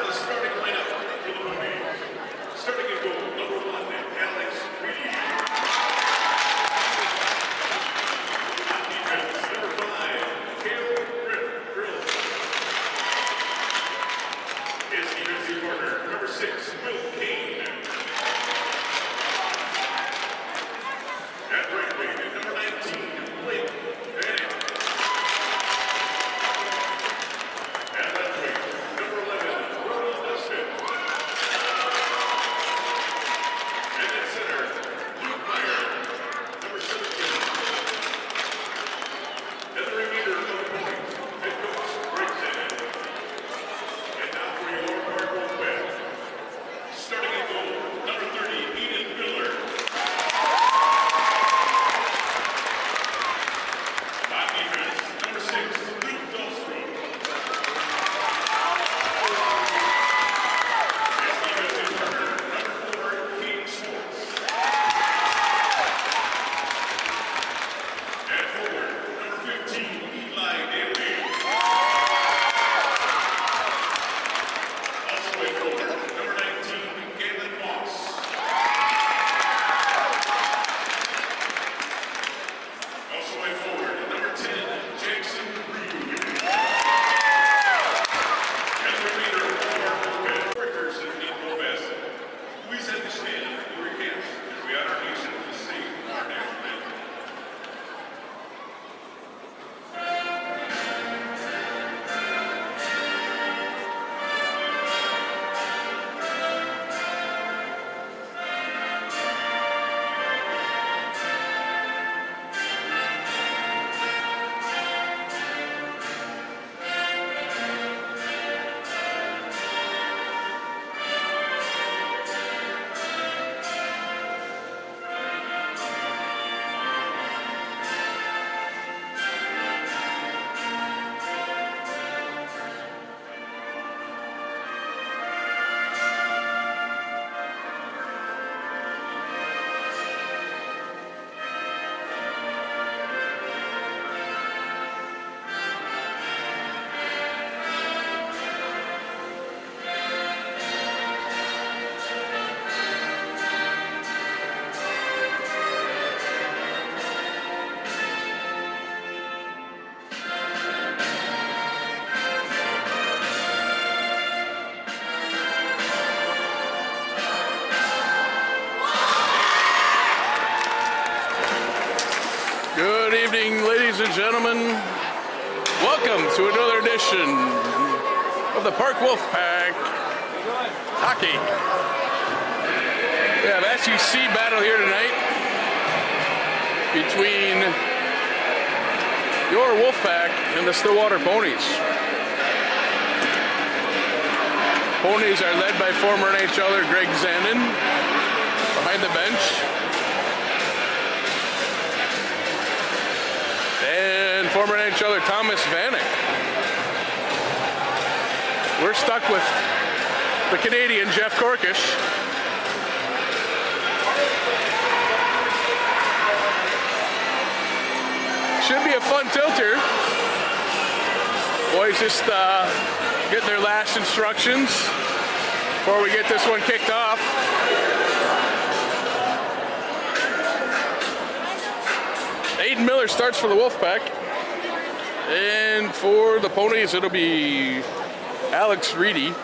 the starting lineup for the Ponies. Starting in goal, number 1, Alex Reedy. On defense, number 5, Caleb Grill. His defensive partner, number 6, Will Kane. At right wing, number 19, Blake Bannock. At left wing, number 11, Ronald Dustin. And at center, Luke Meyer, number 17. And the remainder of the Ponies, head coach Greg Zinn. And now for your Park Wolfpack. Starting at goal, number 30, Eden Miller. On defense, number 6, Luke Dahlstrom. His defensive partner, number 4, King Schwartz. And forward, number 15, Eli Daly. Also in forward, number 19, Galen Moss. Also in forward, number 10, Jackson Reed. And the remainder of our Wolfpack workers in Equal Bassett. Please understand the recants as we honor nation to sing our national anthem. Good evening, ladies and gentlemen. Welcome to another edition of the Park Wolfpack Hockey. We have SEC battle here tonight between your Wolfpack and the Stillwater Ponies. Ponies are led by former NHLer Greg Zandon behind the bench. And former NHLer Thomas Vanek. We're stuck with the Canadian Jeff Corkish. Should be a fun tilter. Boys just getting their last instructions before we get this one kicked off. Aiden Miller starts for the Wolfpack. And for the Ponies, it'll be Alex Reedy.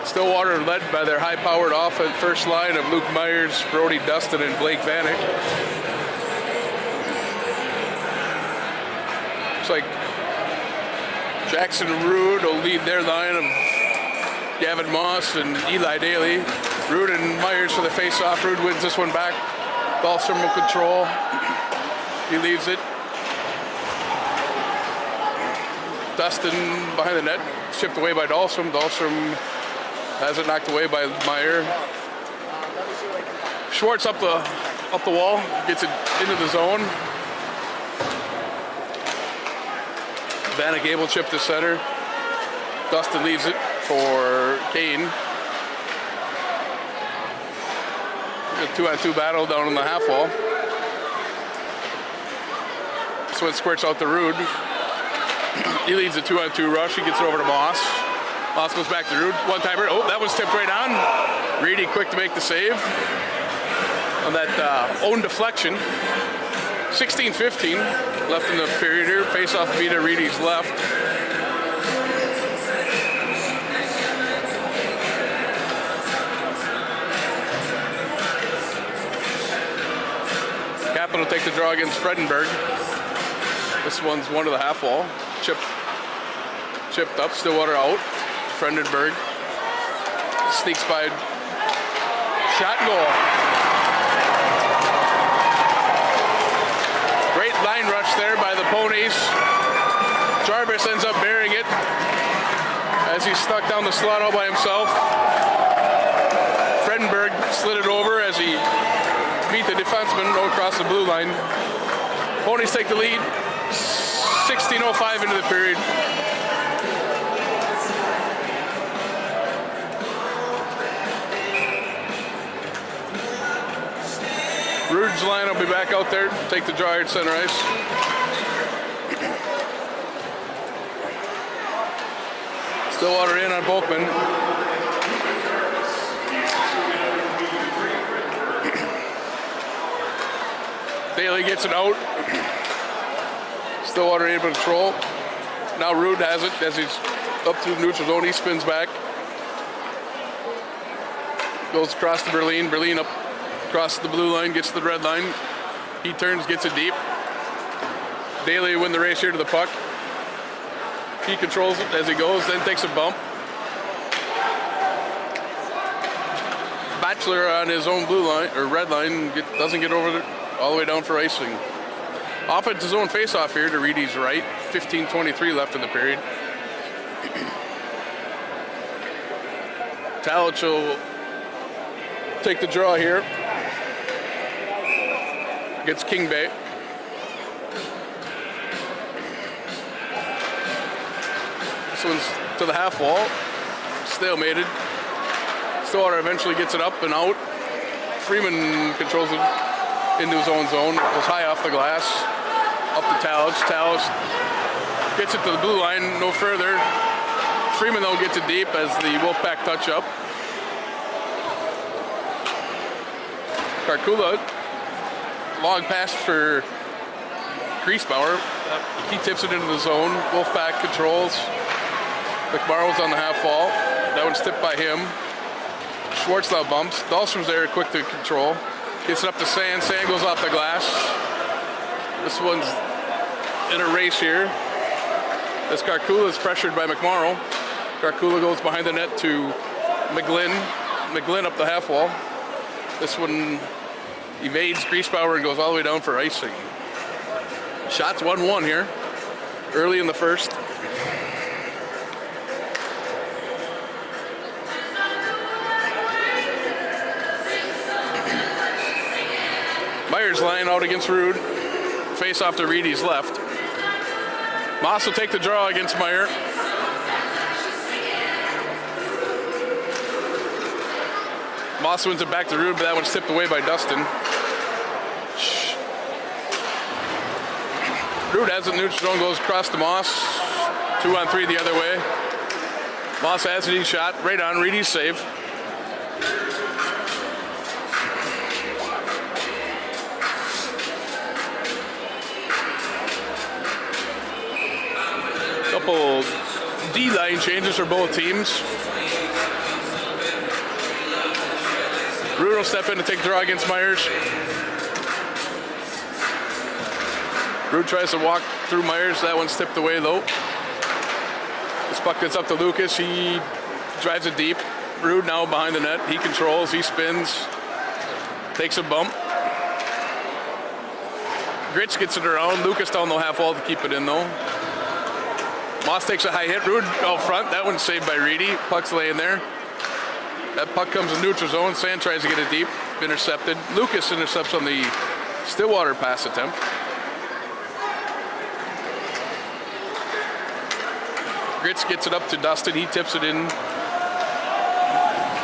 Stillwater led by their high-powered offense first line of Luke Myers, Brody Dustin, and Blake Vanek. Looks like Jackson Rude will lead their line of Gavin Moss and Eli Daly. Rude and Myers for the face-off. Rude wins this one back. Dahlstrom will control. He leaves it. Dustin behind the net, chipped away by Dahlstrom. Dahlstrom has it knocked away by Meyer. Schwartz up the wall, gets it into the zone. Vanek able chip to center. Dustin leaves it for Kane. A 2-on-2 battle down on the half wall. This one squirts out to Rude. He leads a 2-on-2 rush. He gets it over to Moss. Moss goes back to Rude. One-timer. Oh, that was tipped right on. Reedy quick to make the save on that own deflection. 16-15 left in the period here. Face-off beat at Reedy's left. Capital take the draw against Fredenberg. This one's one to the half wall. Chipped up, Stillwater out. Fredenberg sneaks by. Shot and goal. Great line rush there by the Ponies. Jarvis ends up bearing it as he's stuck down the slot all by himself. Fredenberg slid it over as he beat the defenseman across the blue line. Ponies take the lead. 16:05 into the period. Rude's line will be back out there. Take the draw here at center ice. Stillwater in on Volkman. Daly gets it out. Stillwater able to control. Now Rude has it as he's up to the neutral zone. He spins back. Goes across to Berlin. Berlin up across the blue line, gets to the red line. He turns, gets it deep. Daly win the race here to the puck. He controls it as he goes, then takes a bump. Batchelor on his own blue line, or red line, doesn't get over there, all the way down for icing. Off at the zone face-off here to Reedy's right. 15:23 left in the period. Talich will take the draw here. Gets King Bay. This one's to the half wall. Stalemated. Stillwater eventually gets it up and out. Freeman controls it into his own zone. Goes high off the glass. Up to Talich. Talich gets it to the blue line, no further. Freeman though gets it deep as the Wolfpack touch up. Karkula, long pass for Griesbauer. He tips it into the zone. Wolfpack controls. McMorrow's on the half wall. That one's tipped by him. Schwartzlau bumps. Dahlstrom's there quick to control. Gets it up to Sand. Sand goes off the glass. This one's in a race here. As Karkula is pressured by McMorrow. Karkula goes behind the net to McGlynn. McGlynn up the half wall. This one evades Griesbauer and goes all the way down for icing. Shots 1-1 here, early in the first. Myers line out against Rude. Face off to Reedy's left. Moss will take the draw against Meyer. Moss wins it back to Rude, but that one's tipped away by Dustin. Rude has it, neutral zone, goes across to Moss. 2-on-3 the other way. Moss has it, he shot right on Reedy's save. Couple D-line changes for both teams. Rude will step in to take the draw against Myers. Rude tries to walk through Myers. That one's tipped away though. This puck gets up to Lucas. He drives it deep. Rude now behind the net. He controls. He spins. Takes a bump. Gritch gets it around. Lucas down the half wall to keep it in though. Moss takes a high hit. Rude out front. That one's saved by Reedy. Puck's laying there. That puck comes in neutral zone. Sand tries to get it deep. Intercepted. Lucas intercepts on the Stillwater pass attempt. Gritz gets it up to Dustin. He tips it in.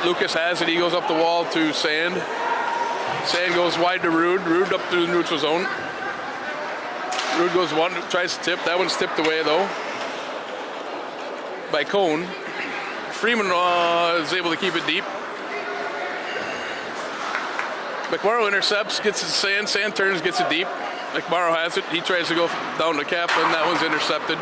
Lucas has it. He goes up the wall to Sand. Sand goes wide to Rude. Rude up to the neutral zone. Rude goes one, tries to tip. That one's tipped away though. by Cone. Freeman is able to keep it deep. McMorrow intercepts, gets it to Sand turns, gets it deep. McMorrow has it. He tries to go down to Kaplan. That one's intercepted.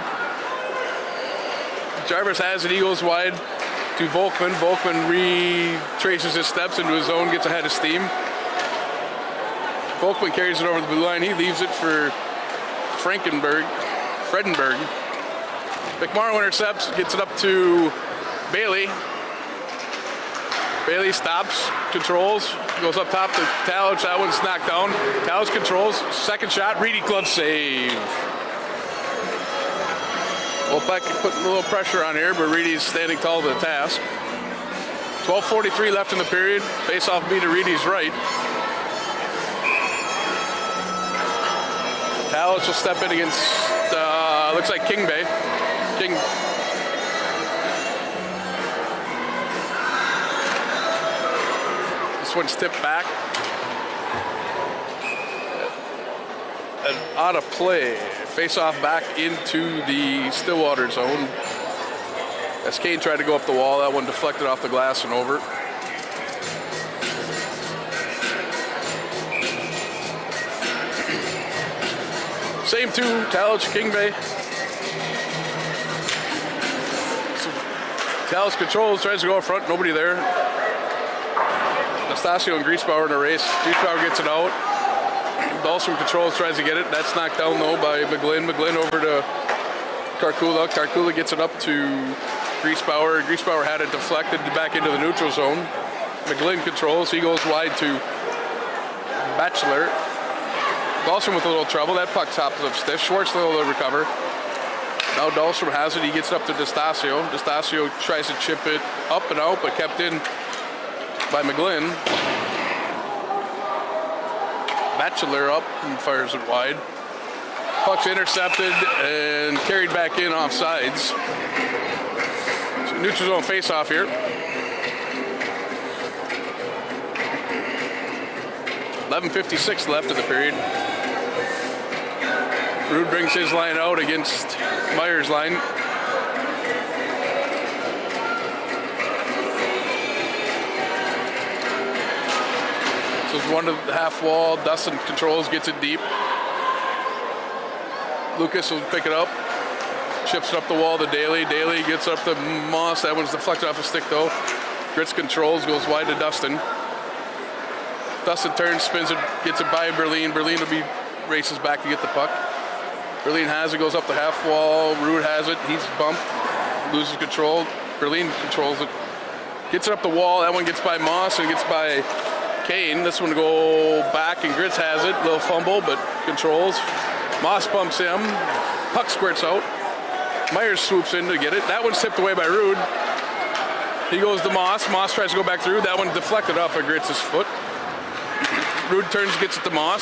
Jarvis has it. He goes wide to Volkman. Volkman retraces his steps into his zone, gets ahead of steam. Volkman carries it over the blue line. He leaves it for Fredenberg. McMorrow intercepts, gets it up to Bailey. Bailey stops, controls, goes up top to Talich. That one's knocked down. Talich controls, second shot, Reedy glove save. Wolfpack putting a little pressure on here, but Reedy's standing tall to the task. 12:43 left in the period. Face-off beat to Reedy's right. Talich will step in against, looks like King. This one's tipped back. And out of play. Face-off back into the Stillwater zone. As Kane tried to go up the wall, that one deflected off the glass and over. Same two, Talich, Kingbay. So, Talich controls, tries to go up front, nobody there. Nastasio and Griesbauer in a race. Griesbauer gets it out. Dahlstrom controls, tries to get it. That's knocked down though by McGlynn. McGlynn over to Karkula. Karkula gets it up to Griesbauer. Griesbauer had it deflected back into the neutral zone. McGlynn controls. He goes wide to Batchelor. Dahlstrom with a little trouble. That puck tops up stiff. Schwartz able to recover. Now Dahlstrom has it. He gets it up to D'Estasio. D'Estasio tries to chip it up and out, but kept in by McGlynn. Batchelor up and fires it wide. Puck's intercepted and carried back in off sides. So neutral zone face-off here. 11:56 left of the period. Rude brings his line out against Meyer's line. So it's one to the half wall. Dustin controls, gets it deep. Lucas will pick it up. Chips it up the wall to Daly. Daly gets up to Moss. That one's deflected off a stick though. Gritz controls, goes wide to Dustin. Dustin turns, spins it, gets it by Berlin. Berlin will be races back to get the puck. Berlin has it, goes up the half wall. Rude has it, he's bumped, loses control. Berlin controls it, gets it up the wall. That one gets by Moss and gets by Kane. This one go back and Gritz has it, little fumble, but controls. Moss bumps him, puck squirts out. Myers swoops in to get it. That one's tipped away by Rude. He goes to Moss. Moss tries to go back through. That one deflected off of Gritz's foot. Rude turns, gets it to Moss.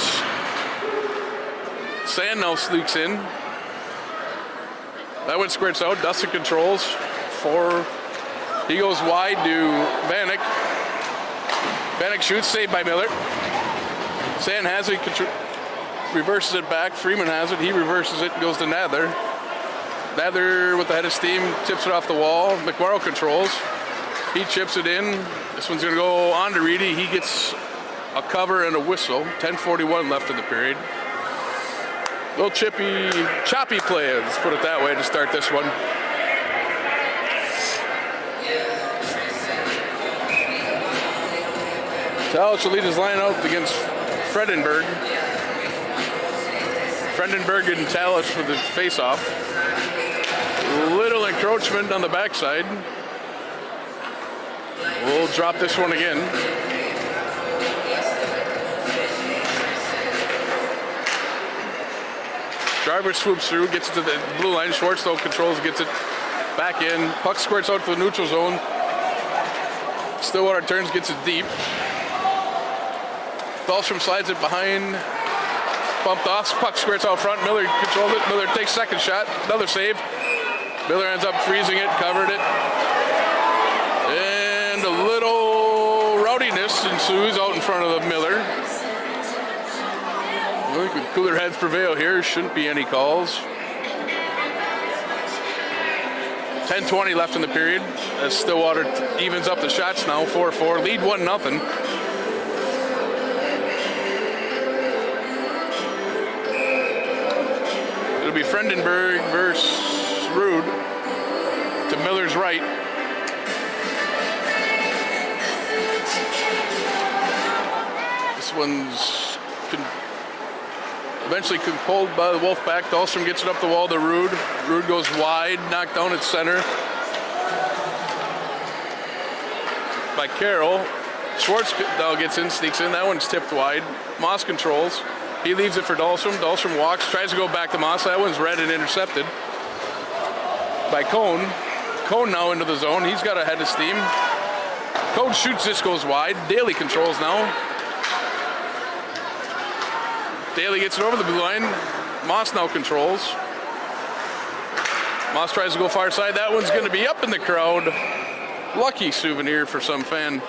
Sand now sneaks in. That one squirts out. Dustin controls. He goes wide to Vanek. Vanek shoots, saved by Miller. Sand has it, reverses it back. Freeman has it. He reverses it, goes to Nadler. Nadler with the head of steam, tips it off the wall. McMorrow controls. He chips it in. This one's going to go on to Reedy. He gets a cover and a whistle. 10:41 left in the period. Little choppy play, let's put it that way, to start this one. Talich will lead his line out against Fredenberg. Fredenberg and Talich for the face-off. Little encroachment on the backside. We'll drop this one again. Driver swoops through, gets it to the blue line. Schwartz though controls, gets it back in. Puck squirts out to the neutral zone. Stillwater turns, gets it deep. Dahlstrom slides it behind. Bumped off. Puck squirts out front. Miller controls it. Miller takes second shot. Another save. Miller ends up freezing it, covered it. And a little rowdiness ensues out in front of the Miller. I think cooler heads prevail here. Shouldn't be any calls. 10:20 left in the period as Stillwater evens up the shots now, 4-4. Lead 1-0. It'll be Frendenberg versus Rude to Miller's right. This one's eventually pulled by the Wolfpack. Dahlstrom gets it up the wall to Rude. Rude goes wide, knocked down at center by Carroll. Schwartz now gets in, sneaks in. That one's tipped wide. Moss controls. He leaves it for Dahlstrom. Dahlstrom walks, tries to go back to Moss. That one's read and intercepted by Cone. Cone now into the zone. He's got a head of steam. Cone shoots, this goes wide. Daly controls now. Daly gets it over the blue line. Moss now controls. Moss tries to go far side. That one's going to be up in the crowd. Lucky souvenir for some fan.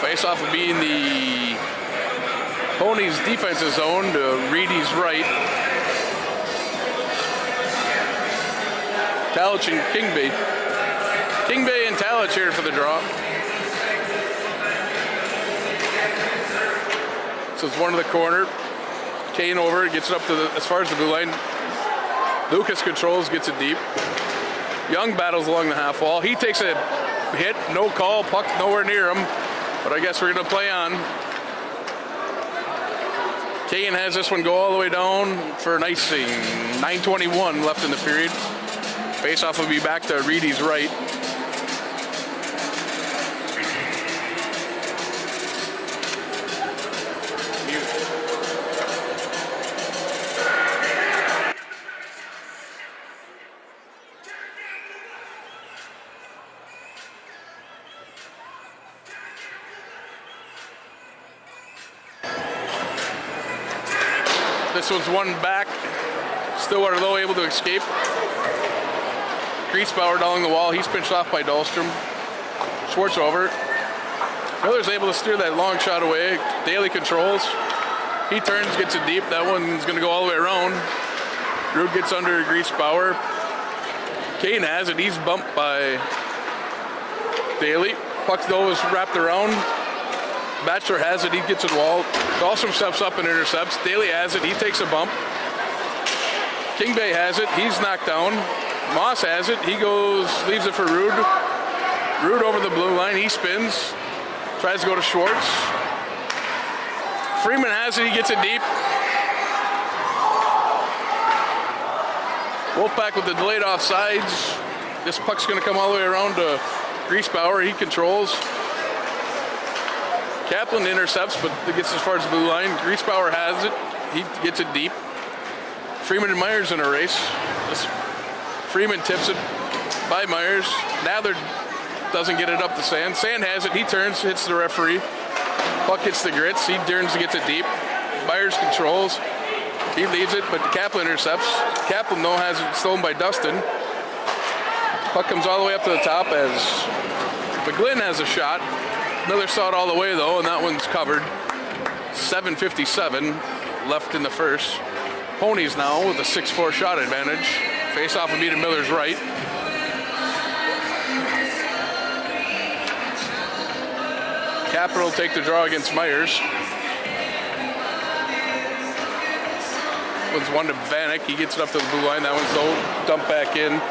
Face-off will be in the Ponies' defensive zone to Reedy's right. Talich and Kingbay. Kingbay and Talich here for the draw. So it's one to the corner. Kane over, gets it up to as far as the blue line. Lucas controls, gets it deep. Young battles along the half wall. He takes a hit, no call, puck nowhere near him. But I guess we're going to play on. Kane has this one go all the way down for an icing. 9:21 left in the period. Face-off will be back to Reedy's right. This one's one back. Stillwater low, able to escape. Griesbauer along the wall. He's pinched off by Dahlstrom. Schwartz over. Miller's able to steer that long shot away. Daly controls. He turns, gets it deep. That one's going to go all the way around. Rude gets under Griesbauer. Kane has it. He's bumped by Daly. Puck's nose wrapped around. Batchelor has it. He gets it wall. Dahlstrom steps up and intercepts. Daly has it. He takes a bump. Kingbay has it. He's knocked down. Moss has it. He goes, leaves it for Rude. Rude over the blue line. He spins. Tries to go to Schwartz. Freeman has it. He gets it deep. Wolfpack with the delayed offsides. This puck's going to come all the way around to Griesbauer. He controls. Kaplan intercepts, but gets as far as the blue line. Griesbauer has it. He gets it deep. Freeman and Myers in a race. Freeman tips it by Myers. Nather doesn't get it up to Sand. Sand has it. He turns, hits the referee. Puck hits the grits. He turns to get it deep. Myers controls. He leaves it, but Kaplan intercepts. Kaplan, though, has it stolen by Dustin. Puck comes all the way up to the top as McGlynn has a shot. Miller saw it all the way, though, and that one's covered. 7:57 left in the first. Ponies now with a 6-4 shot advantage. Face-off will be to Miller's right. Capital take the draw against Myers. One's one to Vanek. He gets it up to the blue line. That one's though dumped back in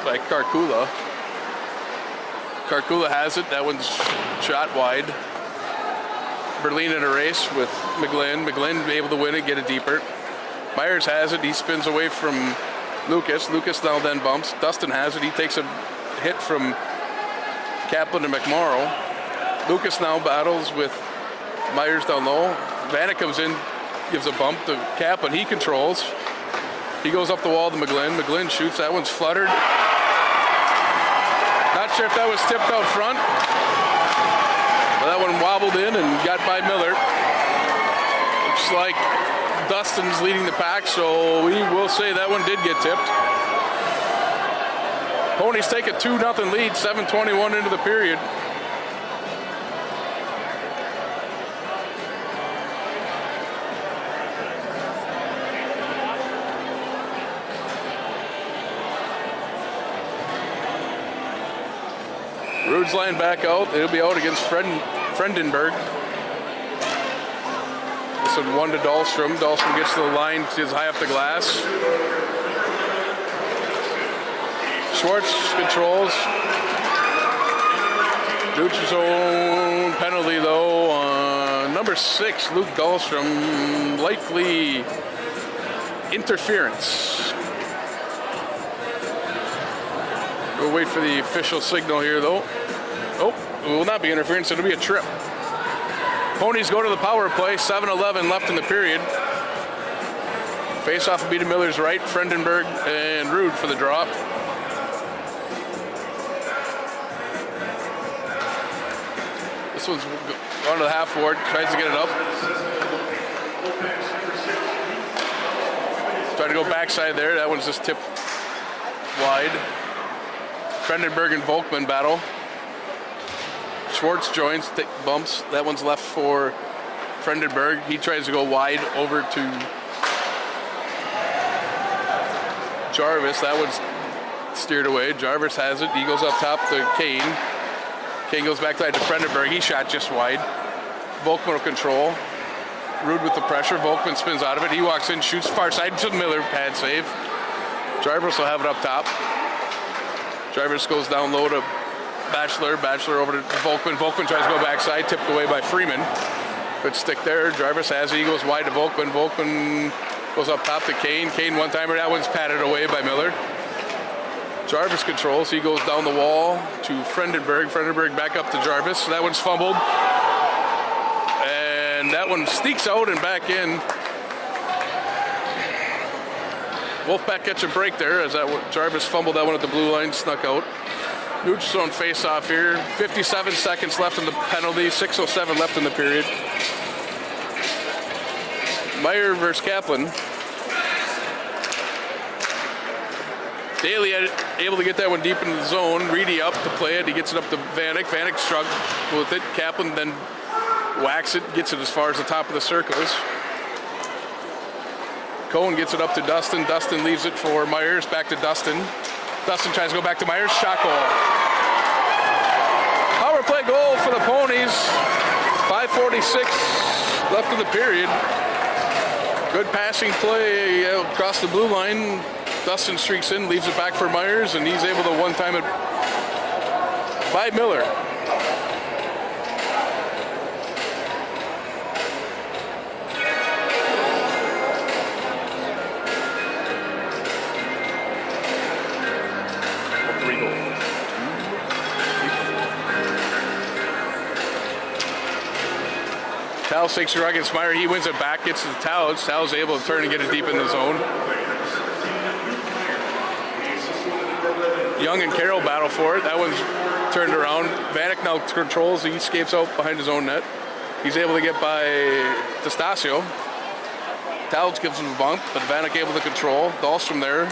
by Karkula. Karkula has it. That one's shot wide. Berlin in a race with McGlynn. McGlynn able to win it, get it deeper. Myers has it. He spins away from Lucas. Lucas now then bumps. Dustin has it. He takes a hit from Kaplan and McMorrow. Lucas now battles with Myers down low. Vanek comes in, gives a bump to Kaplan. He controls. He goes up the wall to McGlynn. McGlynn shoots. That one's fluttered. Not sure if that was tipped out front. But that one wobbled in and got by Miller. Looks like Dustin's leading the pack, so we will say that one did get tipped. Ponies take a 2-0 lead, 7:21 into the period. Rude's line back out. It'll be out against Frendenberg. This one 1 to Dahlstrom. Dahlstrom gets to the line, is high up the glass. Schwartz controls. Neutral zone penalty though on number 6, Luke Dahlstrom. Likely interference. We'll wait for the official signal here though. Oh, it will not be interference, it'll be a trip. Ponies go to the power play, 7:11 left in the period. Face-off will be to Miller's right, Frendenberg and Rude for the drop. This one's onto the half board, tries to get it up. Trying to go backside there, that one's just tipped wide. Frendenberg and Volkman battle. Schwartz joins, bumps. That one's left for Frendenberg. He tries to go wide over to Jarvis. That one's steered away. Jarvis has it. He goes up top to Kane. Kane goes back to Frendenberg. He shot just wide. Volkman will control. Rude with the pressure. Volkman spins out of it. He walks in, shoots far side to Miller. Pad save. Jarvis will have it up top. Jarvis goes down low to Batchelor. Batchelor over to Volkman. Volkman tries to go backside, tipped away by Freeman. Good stick there. Jarvis has it. He goes wide to Volkman. Volkman goes up top to Kane. Kane one-timer. That one's patted away by Miller. Jarvis controls. He goes down the wall to Frendenberg. Frendenberg back up to Jarvis. That one's fumbled. And that one sneaks out and back in. Wolfpack catch a break there as that Jarvis fumbled that one at the blue line, snuck out. Neutral zone face-off here. 57 seconds left in the penalty. 6:07 left in the period. Meyer versus Kaplan. Daly able to get that one deep into the zone. Reedy up to play it. He gets it up to Vanek. Vanek struggled with it. Kaplan then whacks it, gets it as far as the top of the circles. Cohen gets it up to Dustin. Dustin leaves it for Myers. Back to Dustin. Dustin tries to go back to Myers. Shot goal. Power play goal for the Ponies. 5:46 left in the period. Good passing play across the blue line. Dustin streaks in, leaves it back for Myers, and he's able to one-time it by Miller. Towles takes a run against Meyer. He wins it back, gets to the Towles. Towles able to turn and get it deep in the zone. Young and Carroll battle for it. That one's turned around. Vanek now controls. He escapes out behind his own net. He's able to get by D'Estasio. Towles gives him a bump, but Vanek able to control. Dahlstrom there.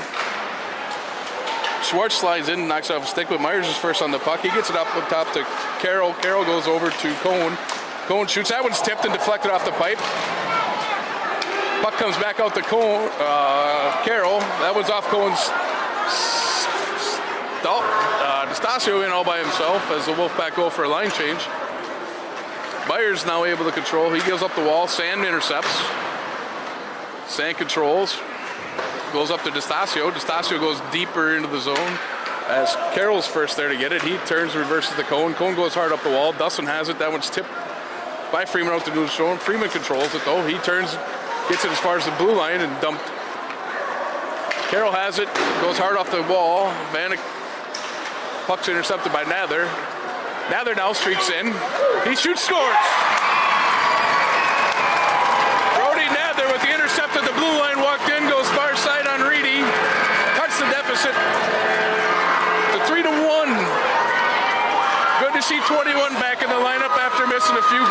Schwartz slides in, knocks off a stick, but Myers is first on the puck. He gets it up top to Carroll. Carroll goes over to Cohen. Cohen shoots. That one's tipped and deflected off the pipe. Puck comes back out to Carroll. That one's off Cohen's. D'Estasio in all by himself as the Wolfpack go for a line change. Myers now able to control. He goes up the wall. Sand intercepts. Sand controls. Goes up to D'Estasio. D'Estasio goes deeper into the zone as Carroll's first there to get it. He turns, reverses to Cohen. Cohen goes hard up the wall. Dustin has it. That one's tipped by Freeman out to neutral zone. Freeman controls it though. He turns, gets it as far as the blue line and dumped. Carroll has it. Goes hard off the wall. Vanek. Puck's intercepted by Nather. Nather now streaks in. He shoots, scores! Brody Nather with the intercept at the blue line, walked in, goes far side on Reedy. Cuts the deficit to 3-1. Good to see 21 back in the lineup after missing a few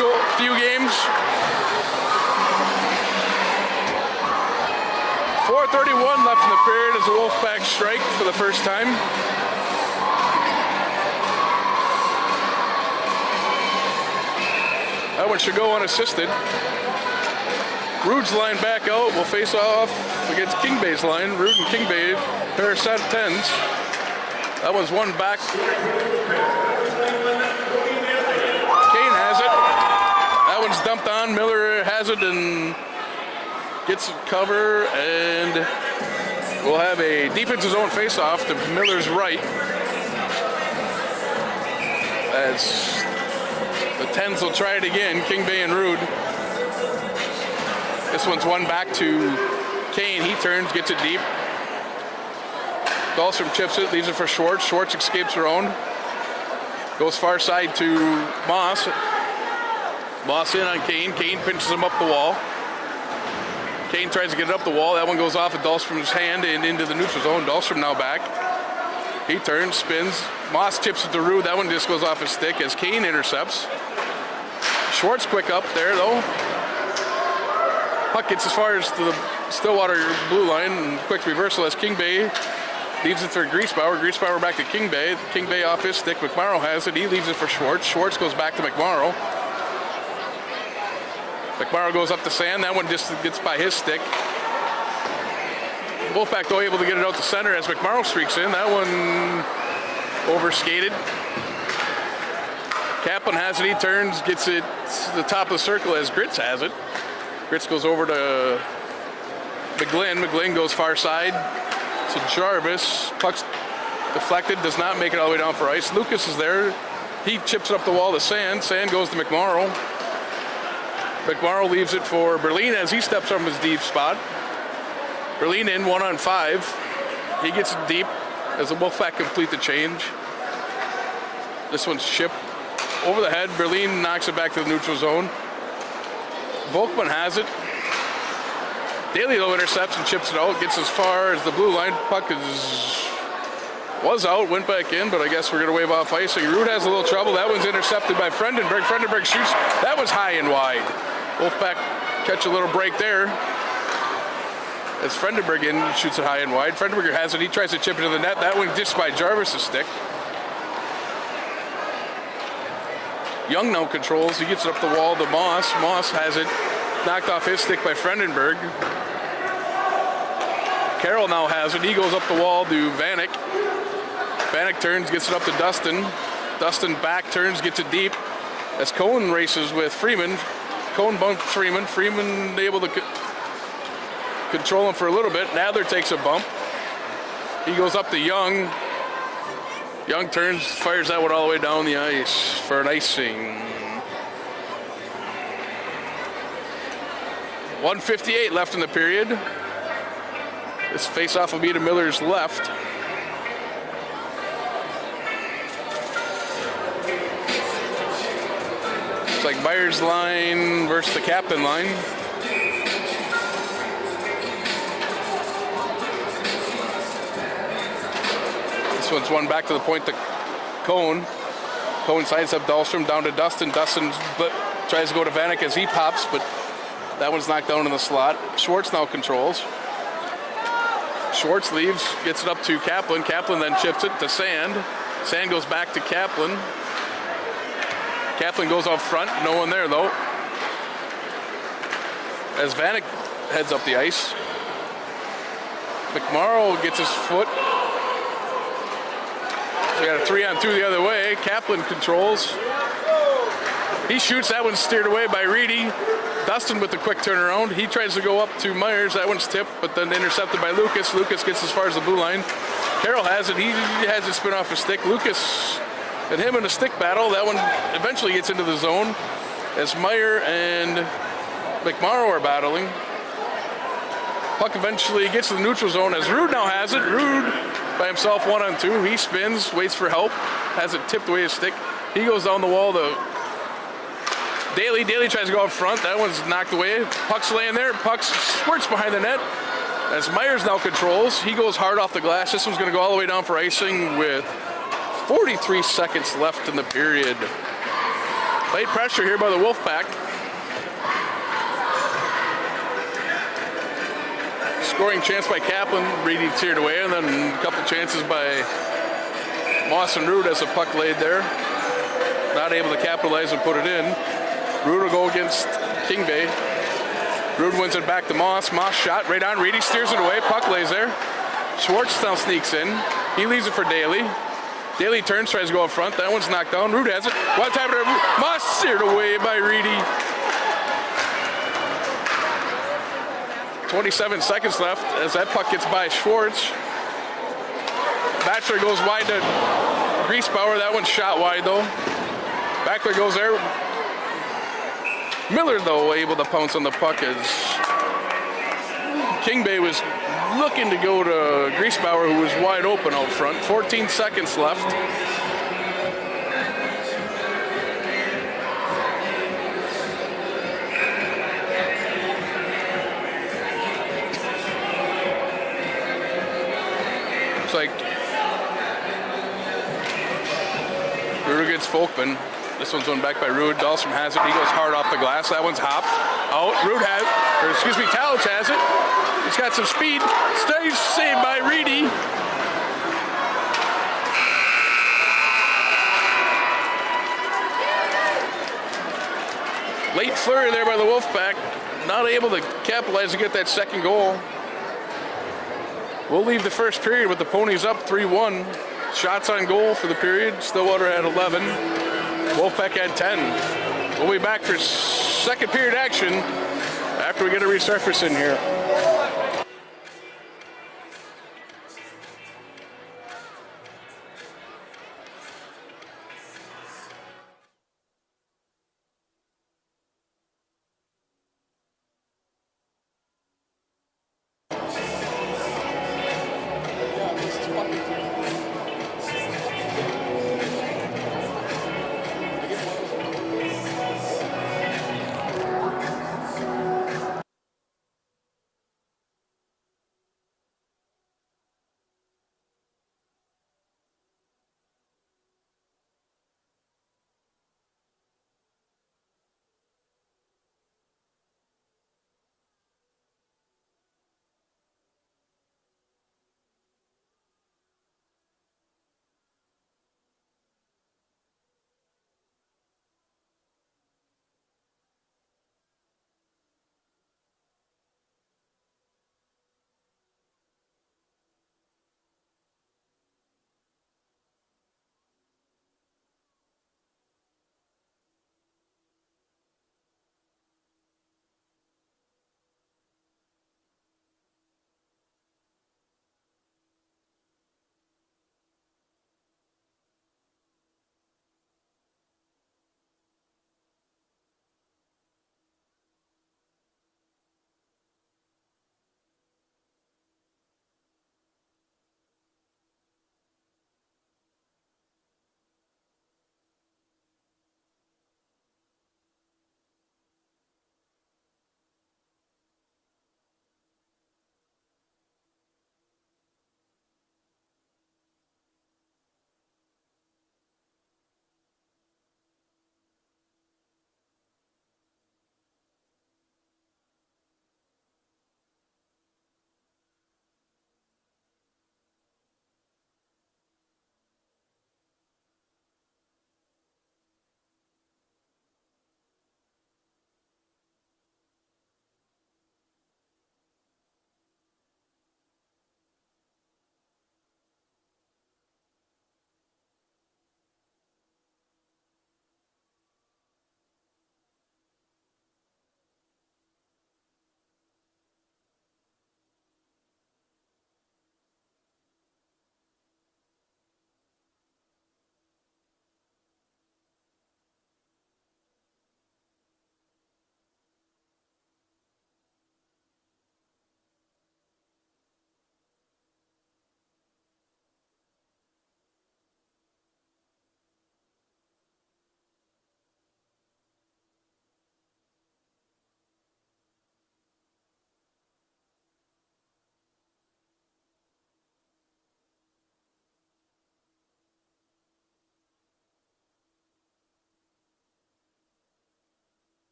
games. 4:31 left in the period as the Wolfpack strike for the first time. That one should go unassisted. Rude's line back out will face off against Kingbay's line. Rude and Kingbay, pair of set 10s. That one's one back one's dumped on. Miller has it and gets cover, and we'll have a defensive zone face-off to Miller's right. As the 10s will try it again, King Bay and Rude. This one's one back to Kane. He turns, gets it deep. Dahlstrom chips it, leaves it for Schwartz. Schwartz escapes around. Goes far side to Moss. Moss in on Kane. Kane pinches him up the wall. Kane tries to get it up the wall. That one goes off of Dahlstrom's hand and into the neutral zone. Dahlstrom now back. He turns, spins. Moss chips it to Rude. That one just goes off his stick as Kane intercepts. Schwartz quick up there though. Puck gets as far as to the Stillwater blue line, and quick reversal as King Bay leaves it for Griesbauer. Griesbauer back to King Bay. King Bay off his stick. McMorrow has it. He leaves it for Schwartz. Schwartz goes back to McMorrow. McMorrow goes up to Sand. That one just gets by his stick. Wolfpack though able to get it out to center as McMorrow streaks in. That one overskated. Kaplan has it. He turns, gets it to the top of the circle as Gritz has it. Gritz goes over to McGlynn. McGlynn goes far side to Jarvis. Puck's deflected, does not make it all the way down for ice. Lucas is there. He chips it up the wall to Sand. Sand goes to McMorrow. McMorrow leaves it for Berlin as he steps from his deep spot. Berlin in 1-on-5. He gets it deep as the Wolfpack complete the change. This one's chipped over the head. Berlin knocks it back to the neutral zone. Volkman has it. Daly though intercepts and chips it out. Gets as far as the blue line. Puck was out, went back in, but I guess we're going to wave off icing. Rude has a little trouble. That one's intercepted by Frendenberg. Frendenberg shoots. That was high and wide. Wolfpack catch a little break there. As Frendenberg in shoots it high and wide. Frendenberg has it. He tries to chip it to the net. That one just by Jarvis' stick. Young now controls. He gets it up the wall to Moss. Moss has it knocked off his stick by Frendenberg. Carroll now has it. He goes up the wall to Vanek. Vanek turns, gets it up to Dustin. Dustin back turns, gets it deep. As Cohen races with Freeman. Cohen bumped Freeman. Freeman able to control him for a little bit. Nadler takes a bump. He goes up to Young. Young turns, fires that one all the way down the ice for an icing. 1:58 left in the period. This face-off will be to Miller's left. It's like Myers' line versus the Captain line. This one's one back to the point to Cohen. Cohen sides up Dahlstrom down to Dustin. Dustin tries to go to Vanek as he pops, but that one's knocked down in the slot. Schwartz now controls. Schwartz leaves, gets it up to Kaplan. Kaplan then chips it to Sand. Sand goes back to Kaplan. Kaplan goes up front, no one there though. As Vanek heads up the ice. McMorrow gets his foot. We got a 3-on-2 the other way. Kaplan controls. He shoots, that one's steered away by Reedy. Dustin with the quick turnaround. He tries to go up to Myers. That one's tipped, but then intercepted by Lucas. Lucas gets as far as the blue line. Carroll has it. He has it spin off his stick. Lucas and him in a stick battle. That one eventually gets into the zone as Meyer and McMorrow are battling. Puck eventually gets to the neutral zone as Rude now has it. Rude by himself 1-on-2. He spins, waits for help, has it tipped away his stick. He goes down the wall to Daly. Daly tries to go up front. That one's knocked away. Puck's laying there. Puck squirts behind the net. As Myers now controls, he goes hard off the glass. This one's going to go all the way down for icing with 43 seconds left in the period. Late pressure here by the Wolfpack. Scoring chance by Kaplan. Reedy teared away, and then a couple chances by Moss and Rude as the puck laid there. Not able to capitalize and put it in. Rude will go against King Bay. Rude wins it back to Moss. Moss shot right on. Reedy steers it away. Puck lays there. Schwartz now sneaks in. He leaves it for Daly. Daly turns, tries to go up front. That one's knocked down. Rude has it. One time, Moss steered away by Reedy. 27 seconds left as that puck gets by Schwartz. Batchelor goes wide to Griesbauer. That one's shot wide though. Backler goes there. Miller though able to pounce on the puck as King Bay was looking to go to Griesbauer, who was wide open out front. 14 seconds left. Looks like Rude gets Folkman. This one's going back by Rude. Dahlstrom has it. He goes hard off the glass. That one's hopped. Out. Rude has it. Or excuse me, Talich has it. He's got some speed. Stays saved by Reedy. Late flurry there by the Wolfpack. Not able to capitalize to get that second goal. We'll leave the first period with the Ponies up 3-1. Shots on goal for the period. Stillwater had 11. Wolfpack had 10. We'll be back for second period action after we get a resurface in here.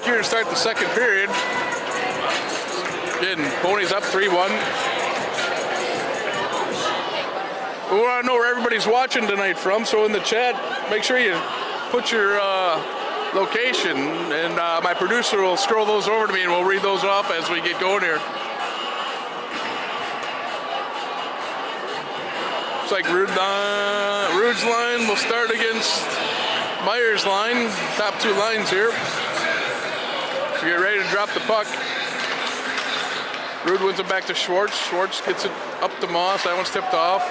back here to start the second period. Again, Ponies up 3-1. We want to know where everybody's watching tonight from, so in the chat, make sure you put your location, and my producer will scroll those over to me and we'll read those off as we get going here. Looks like Rude's line will start against Myers' line, top two lines here. So get ready to drop the puck. Rude wins it back to Schwartz. Schwartz gets it up to Moss. That one's tipped off.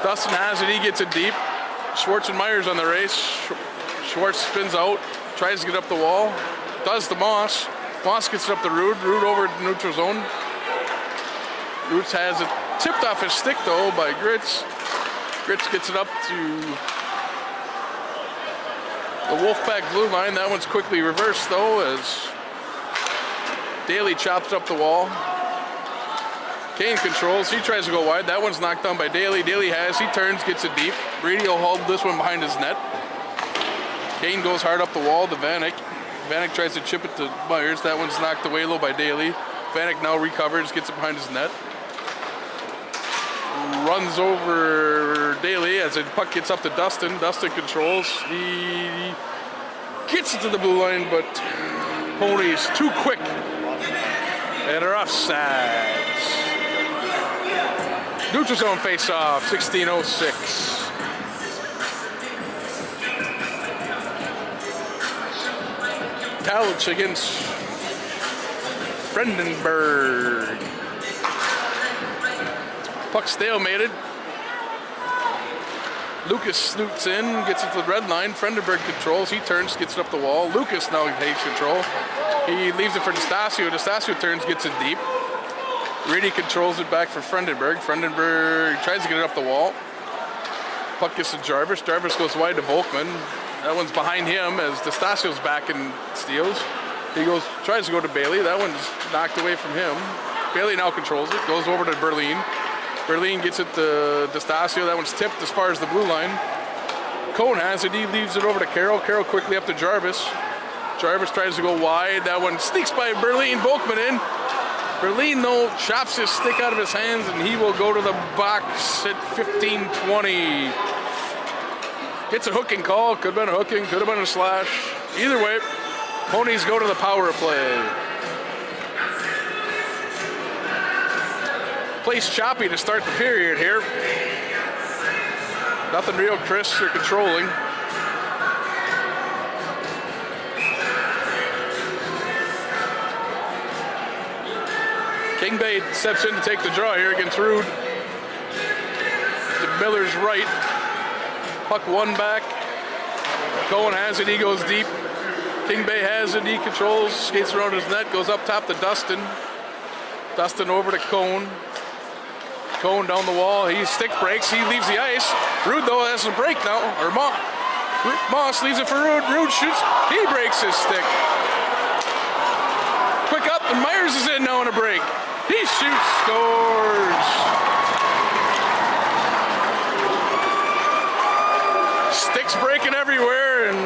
Dustin has it. He gets it deep. Schwartz and Myers on the race. Schwartz spins out. Tries to get up the wall. Does to Moss. Moss gets it up to Rude. Rude over to neutral zone. Rude has it tipped off his stick though by Gritz. Gritz gets it up to the Wolfpack blue line. That one's quickly reversed though as Daly chops up the wall. Kane controls. He tries to go wide. That one's knocked down by Daly. Daly has. He turns, gets it deep. Brady will hold this one behind his net. Kane goes hard up the wall to Vanek. Vanek tries to chip it to Myers. That one's knocked away low by Daly. Vanek now recovers, gets it behind his net. Runs over Daly as the puck gets up to Dustin. Dustin controls. He gets it to the blue line, but Ponies too quick. And are offsides. Neutral zone face-off, 16:06. Cottage against Brandenburg. Puck stalemated. Lucas snoots in, gets it to the red line. Brandenburg controls. He turns, gets it up the wall. Lucas now takes control. He leaves it for D'Stasio. D'Stasio turns, gets it deep. Reedy controls it back for Brandenburg. Brandenburg tries to get it up the wall. Puck gets to Jarvis. Jarvis goes wide to Volkman. That one's behind him as D'Stasio's back and steals. He tries to go to Bailey. That one's knocked away from him. Bailey now controls it. Goes over to Berlin. Berlin gets it to D'Stasio. That one's tipped as far as the blue line. Cone has it. He leaves it over to Carroll. Carroll quickly up to Jarvis. Jarvis tries to go wide. That one sneaks by Berlin. Volkman in. Berlin, though, chops his stick out of his hands, and he will go to the box at 15-20. Gets a hooking call. Could have been a hooking. Could have been a slash. Either way, Ponies go to the power play. Plays choppy to start the period here. Nothing real crisp or controlling. King Bay steps in to take the draw here against Rude. To Miller's right. Puck one back. Cohen has it. He goes deep. King Bay has it. He controls. Skates around his net. Goes up top to Dustin. Dustin over to Cone. Cone down the wall. He stick breaks. He leaves the ice. Rude, though, has a break now. Or Moss leaves it for Rude. Rude shoots. He breaks his stick. Quick up, and Myers is in now on a break. He shoots, scores. Sticks breaking everywhere, and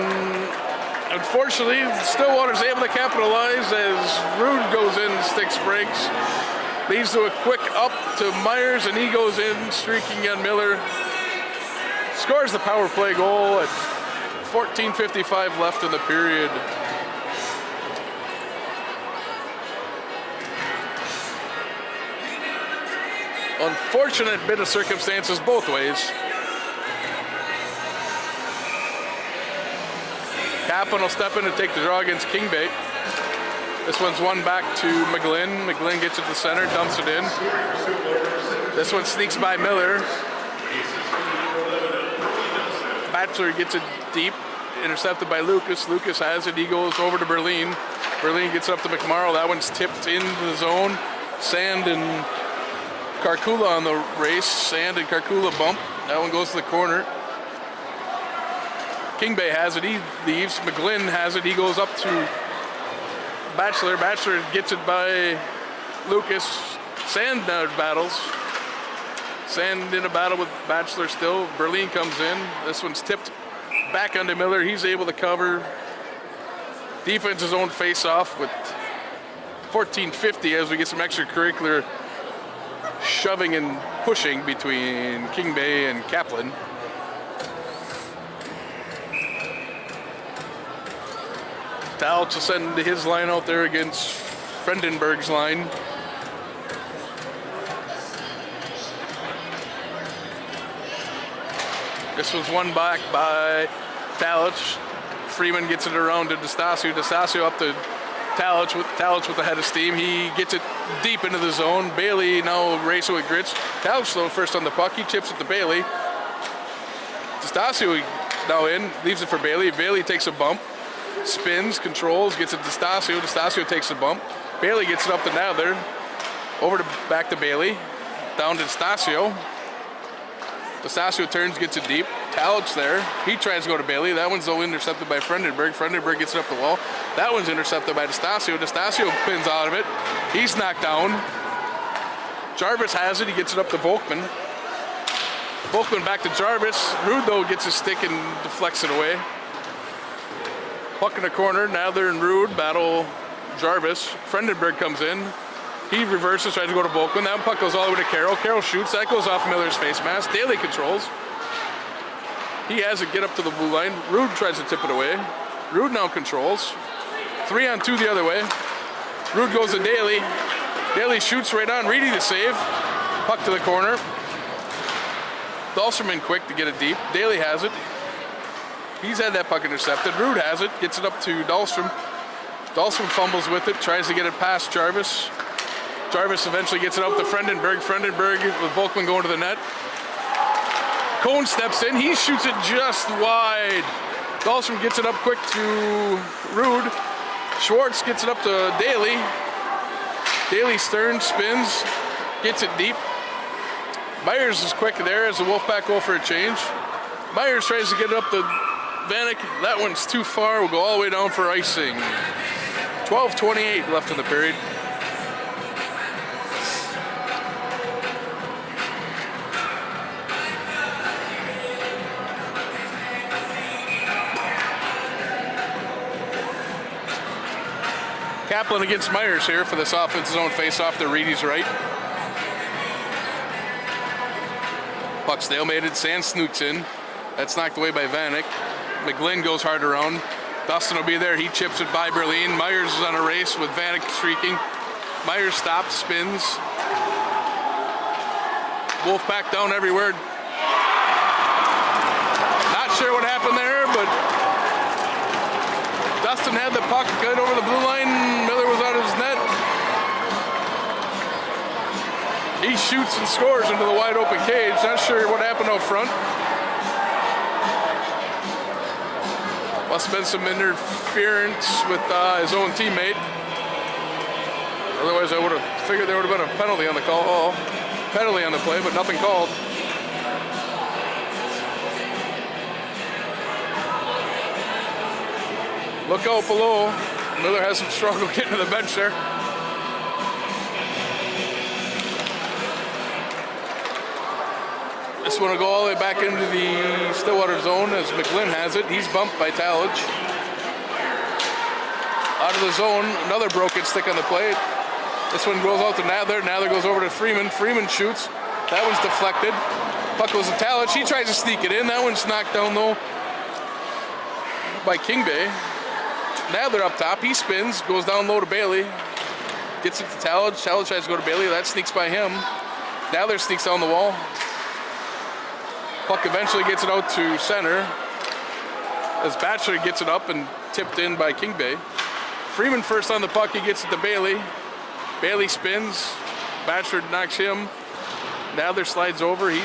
unfortunately, Stillwater's able to capitalize as Rude goes in, sticks breaks. Leads to a quick up to Myers, and he goes in, streaking on Miller. Scores the power play goal at 14:55 left in the period. Unfortunate bit of circumstances both ways. Kaplan will step in to take the draw against King Bay. This one's one back to McGlynn. McGlynn gets it to the center, dumps it in. This one sneaks by Miller. Batchelor gets it deep, intercepted by Lucas. Lucas has it. He goes over to Berlin. Berlin gets up to McMorrow. That one's tipped into the zone. Sand and Karkula on the race. Sand and Karkula bump. That one goes to the corner. King Bay has it. He leaves. McGlynn has it. He goes up to Batchelor. Batchelor gets it by Lucas. Sand now battles. Sand in a battle with Batchelor still. Berlin comes in. This one's tipped back onto Miller. He's able to cover. Defense's own face-off with 14:50 as we get some extracurricular shoving and pushing between King Bay and Kaplan. Talch will send his line out there against Frendenberg's line. This was won back by Talch. Freeman gets it around to DeStasio. DeStasio up to Talch with the head of steam. He gets it deep into the zone. Bailey now racing with Grits. Talch though first on the puck. He chips it to Bailey. DeStasio now in, leaves it for Bailey. Bailey takes a bump, spins, controls, gets it to DeStasio. DeStasio takes a bump. Bailey gets it up to Nadler. Back to Bailey. Down to DeStasio. DeStasio turns, gets it deep. Talch there. He tries to go to Bailey. That one's though intercepted by Frendenberg. Frendenberg gets it up the wall. That one's intercepted by DeStasio. DeStasio pins out of it. He's knocked down. Jarvis has it. He gets it up to Volkman. Volkman back to Jarvis. Rude though gets his stick and deflects it away. Puck in the corner. Nadler and Rude battle Jarvis. Frendenberg comes in. He reverses, tries to go to Volkman. That puck goes all the way to Carroll. Carroll shoots. That goes off Miller's face mask. Daly controls. He has it get up to the blue line. Rude tries to tip it away. Rude now controls. 3-on-2 the other way. Rude goes to Daly. Daly shoots right on. Reedy to save. Puck to the corner. Dahlstrom in quick to get it deep. Daly has it. He's had that puck intercepted. Rude has it. Gets it up to Dahlstrom. Dahlstrom fumbles with it. Tries to get it past Jarvis. Jarvis eventually gets it up to Frendenberg. Frendenberg with Volkman going to the net. Cohn steps in. He shoots it just wide. Dahlstrom gets it up quick to Rude. Schwartz gets it up to Daly. Daly Stern spins. Gets it deep. Myers is quick there as the Wolfpack go for a change. Myers tries to get it up to Vanek. That one's too far. We'll go all the way down for icing. 12:28 left in the period. Kaplan against Myers here for this offensive zone face-off to Reedy's right. Puck stalemated. Sand snooks in. That's knocked away by Vanek. McGlynn goes hard around. Dustin will be there. He chips it by Berlin. Myers is on a race with Vanek streaking. Myers stops, spins. Wolfpack down everywhere. Not sure what happened there, but Dustin had the puck right over the blue line. Miller was out of his net. He shoots and scores into the wide open cage. Not sure what happened out front. Must have been some interference with his own teammate. Otherwise, I would have figured there would have been a penalty on the call. Oh, penalty on the play, but nothing called. Look out below. Miller has some struggle getting to the bench there. This one will go all the way back into the Stillwater zone as McGlynn has it. He's bumped by Talch. Out of the zone, another broken stick on the plate. This one goes out to Nadler. Nadler goes over to Freeman. Freeman shoots. That one's deflected. Puck goes to Talch. He tries to sneak it in. That one's knocked down though by King Bay. Nadler up top. He spins, goes down low to Bailey. Gets it to Talch. Talch tries to go to Bailey. That sneaks by him. Nadler sneaks down the wall. Puck eventually gets it out to center as Batchelor gets it up and tipped in by King Bay. Freeman first on the puck. He gets it to Bailey. Bailey spins. Batchelor knocks him. Nadler slides over. He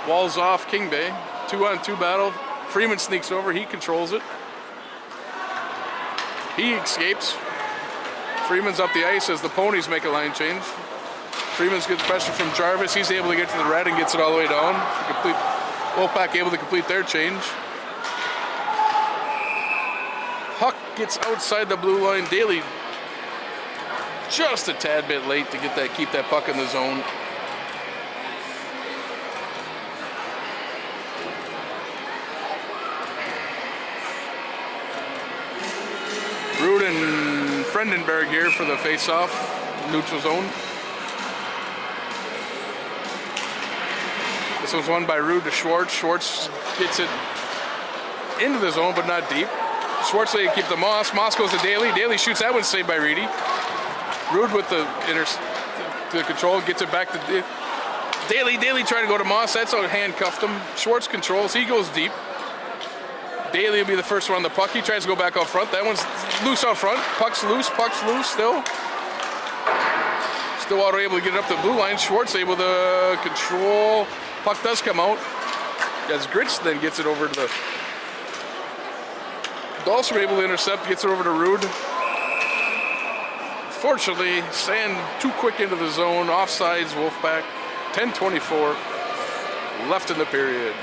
walls off King Bay. 2-on-2 battle. Freeman sneaks over. He controls it. He escapes. Freeman's up the ice as the Ponies make a line change. Freeman's gets pressure from Jarvis. He's able to get to the red and gets it all the way down. Wolfpack able to complete their change. Puck gets outside the blue line. Daly just a tad bit late to keep that puck in the zone. Frendenberg here for the face-off, neutral zone. This was won by Rude to Schwartz. Schwartz gets it into the zone, but not deep. Schwartz they keep the Moss. Moss goes to Daly. Daly shoots. That one's saved by Reedy. Rude with the control, gets it back to Daly. Daly trying to go to Moss. That's how handcuffed him. Schwartz controls. He goes deep. Daly will be the first one on the puck. He tries to go back out front. That one's loose out front. Puck's loose still. Stillwater able to get it up the blue line. Schwartz able to control. Puck does come out. As Grits then gets it over to the... Dahlstrom able to intercept, gets it over to Rude. Fortunately, Sand too quick into the zone. Offsides, Wolfpack. 10:24 left in the period.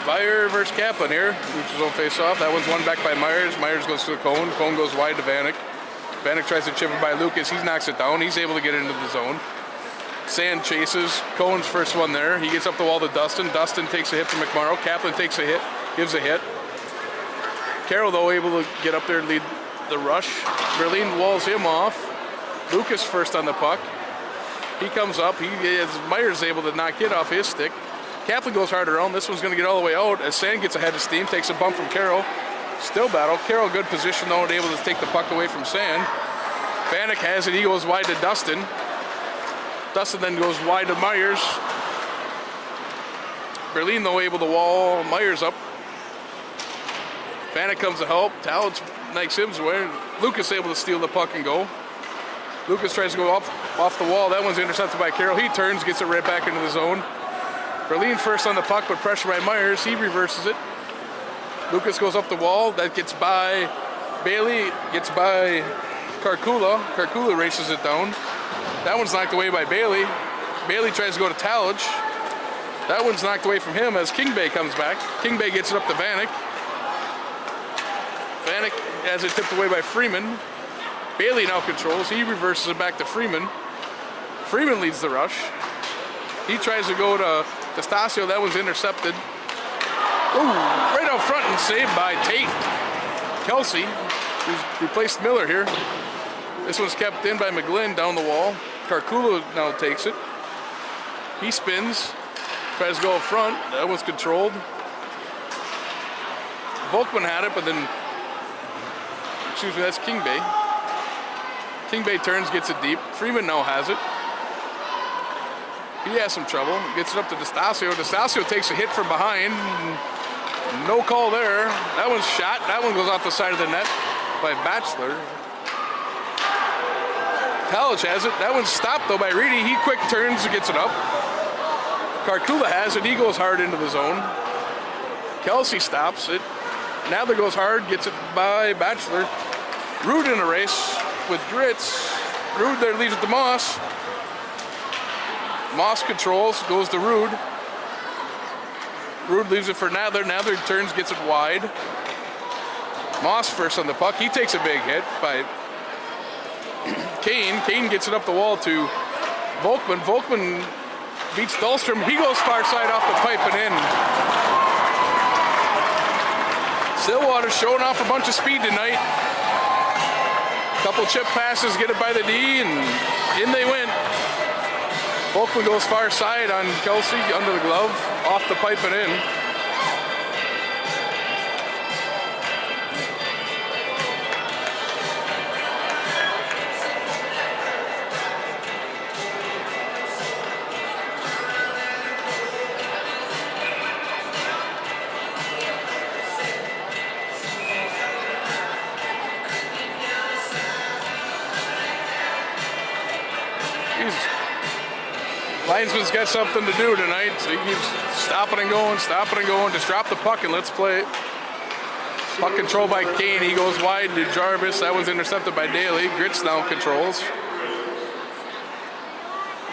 Meyer versus Kaplan here, neutral zone face-off. That one's won back by Myers. Myers goes to the cone. Cone goes wide to Vanek. Vanek tries to chip it by Lucas. He knocks it down. He's able to get into the zone. Sand chases. Cohen's first one there. He gets up the wall to Dustin. Dustin takes a hit from McMorrow. Kaplan takes a hit, gives a hit. Carroll, though, able to get up there and lead the rush. Berlin walls him off. Lucas first on the puck. He comes up. Myers able to knock it off his stick. Kaplan goes hard around. This one's going to get all the way out as Sand gets ahead of steam, takes a bump from Carroll. Still battle. Carroll good position though, and able to take the puck away from Sand. Vanek has it. He goes wide to Dustin. Dustin then goes wide to Myers. Berlin though able to wall Myers up. Vanek comes to help. Talent knocks him away. Lucas able to steal the puck and go. Lucas tries to go up off the wall. That one's intercepted by Carroll. He turns, gets it right back into the zone. Berlin first on the puck, but pressure by Myers. He reverses it. Lucas goes up the wall. That gets by Bailey. Gets by Karkula. Karkula races it down. That one's knocked away by Bailey. Bailey tries to go to Talage. That one's knocked away from him as Kingbay comes back. Kingbay gets it up to Vanek. Vanek has it tipped away by Freeman. Bailey now controls. He reverses it back to Freeman. Freeman leads the rush. He tries to go to Stasio. That one's intercepted. Ooh, right out front and saved by Tate. Kelsey, who's replaced Miller here. This one's kept in by McGlynn down the wall. Karkula now takes it. He spins. Tries to go up front. That one's controlled. Volkman had it, but then... Excuse me, that's Kingbay. Kingbay turns, gets it deep. Freeman now has it. He has some trouble. Gets it up to D'Stasio. D'Stasio takes a hit from behind. No call there. That one's shot. That one goes off the side of the net by Batchelor. College has it. That one's stopped though by Reedy. He quick turns and gets it up. Karkula has it. He goes hard into the zone. Kelsey stops it. Nadler goes hard. Gets it by Batchelor. Rude in a race with Grits. Rude there leaves it to Moss. Moss controls, goes to Rude. Rude leaves it for Nadler. Nadler turns, gets it wide. Moss first on the puck. He takes a big hit by Kane. Kane gets it up the wall to Volkman. Volkman beats Dahlstrom. He goes far side off the pipe and in. Stillwater showing off a bunch of speed tonight. Couple chip passes, get it by the D, and in they went. Volkman goes far side on Kelsey, under the glove, off the pipe and in. Linesman's got something to do tonight, so he keeps stopping and going, just drop the puck and let's play it. Puck control by Kane, he goes wide to Jarvis, that was intercepted by Daly. Grits now controls.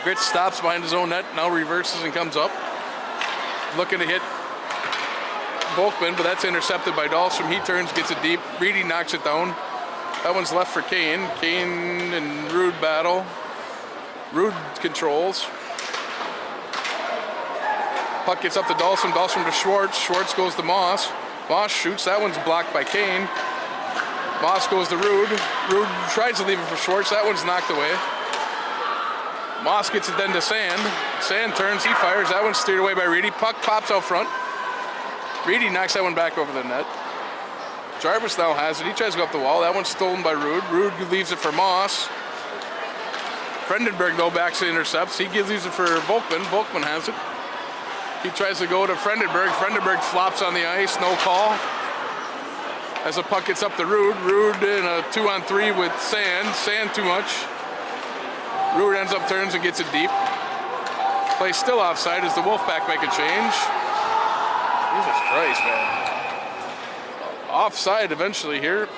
Grits stops behind his own net, now reverses and comes up. Looking to hit Volkman, but that's intercepted by Dahlstrom. He turns, gets it deep, Reedy knocks it down. That one's left for Kane. Kane and Rude battle. Rude controls. Puck gets up to Dahlstrom. Dahlstrom to Schwartz. Schwartz goes to Moss. Moss shoots. That one's blocked by Kane. Moss goes to Rude. Rude tries to leave it for Schwartz. That one's knocked away. Moss gets it then to Sand. Sand turns. He fires. That one's steered away by Reedy. Puck pops out front. Reedy knocks that one back over the net. Jarvis now has it. He tries to go up the wall. That one's stolen by Rude. Rude leaves it for Moss. Frendenberg, though, backs to intercepts. He leaves it for Volkman. Volkman has it. He tries to go to Frendenberg. Frendenberg flops on the ice. No call. As the puck gets up to Rude. Rude in a 2-on-3 with Sand. Sand too much. Rude ends up turns and gets it deep. Play still offside as the Wolfpack make a change. Jesus Christ, man. Offside eventually here.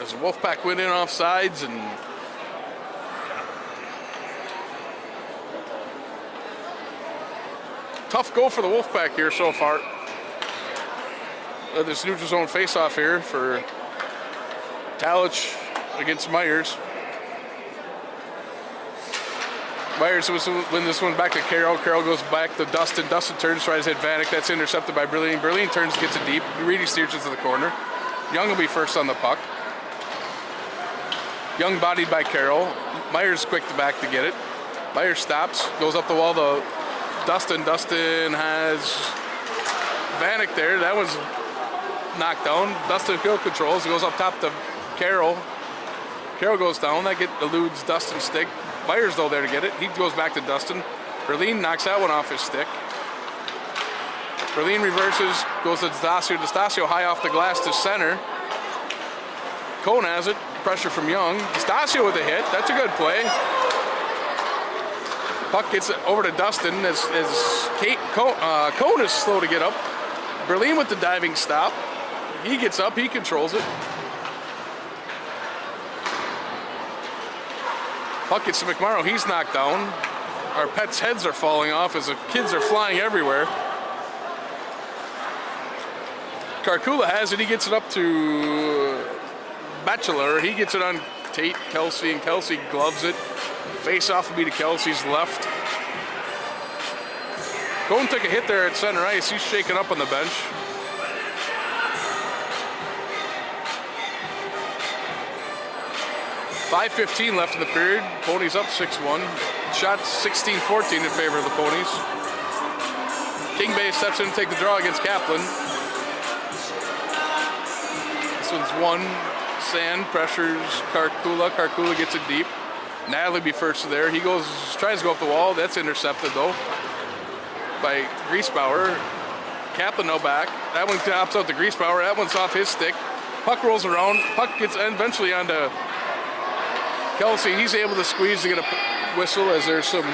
As the Wolfpack went in offsides and tough go for the Wolfpack here so far. This neutral zone face-off here for Talich against Myers. Myers win this one back to Carroll. Carroll goes back to Dustin. Dustin turns, tries to hit Vanek. That's intercepted by Berlin. Berlin turns, gets it deep. Reedy steers it to the corner. Young will be first on the puck. Young bodied by Carroll. Myers quick to back to get it. Myers stops, goes up the wall to Dustin. Dustin has Vanek there. That one's knocked down. Dustin field controls. Goes up top to Carroll. Carroll goes down. That eludes Dustin's stick. Myers, though, there to get it. He goes back to Dustin. Berlin knocks that one off his stick. Berlin reverses. Goes to Dastasio. Dastasio high off the glass to center. Cone has it. Pressure from Young. Dastasio with a hit. That's a good play. Puck gets it over to Dustin as Cone is slow to get up. Berlin with the diving stop. He gets up, he controls it. Puck gets to McMorrow, he's knocked down. Our pets' heads are falling off as the kids are flying everywhere. Karkula has it, he gets it up to Batchelor. He gets it on Tate, Kelsey, and Kelsey gloves it. Face-off will be to Kelsey's left. Cone took a hit there at center ice. He's shaken up on the bench. .5:15 left in the period. Ponies up 6-1. Shots 16-14 in favor of the Ponies. King Bay steps in to take the draw against Kaplan. This one's one. Sand pressures Karkula. Karkula gets it deep. Natalie be first there. He tries to go up the wall. That's intercepted though by Griesbauer. Kaplan no back. That one tops out to Griesbauer. That one's off his stick. Puck rolls around. Puck gets eventually onto Kelsey. He's able to squeeze to get a whistle as there's some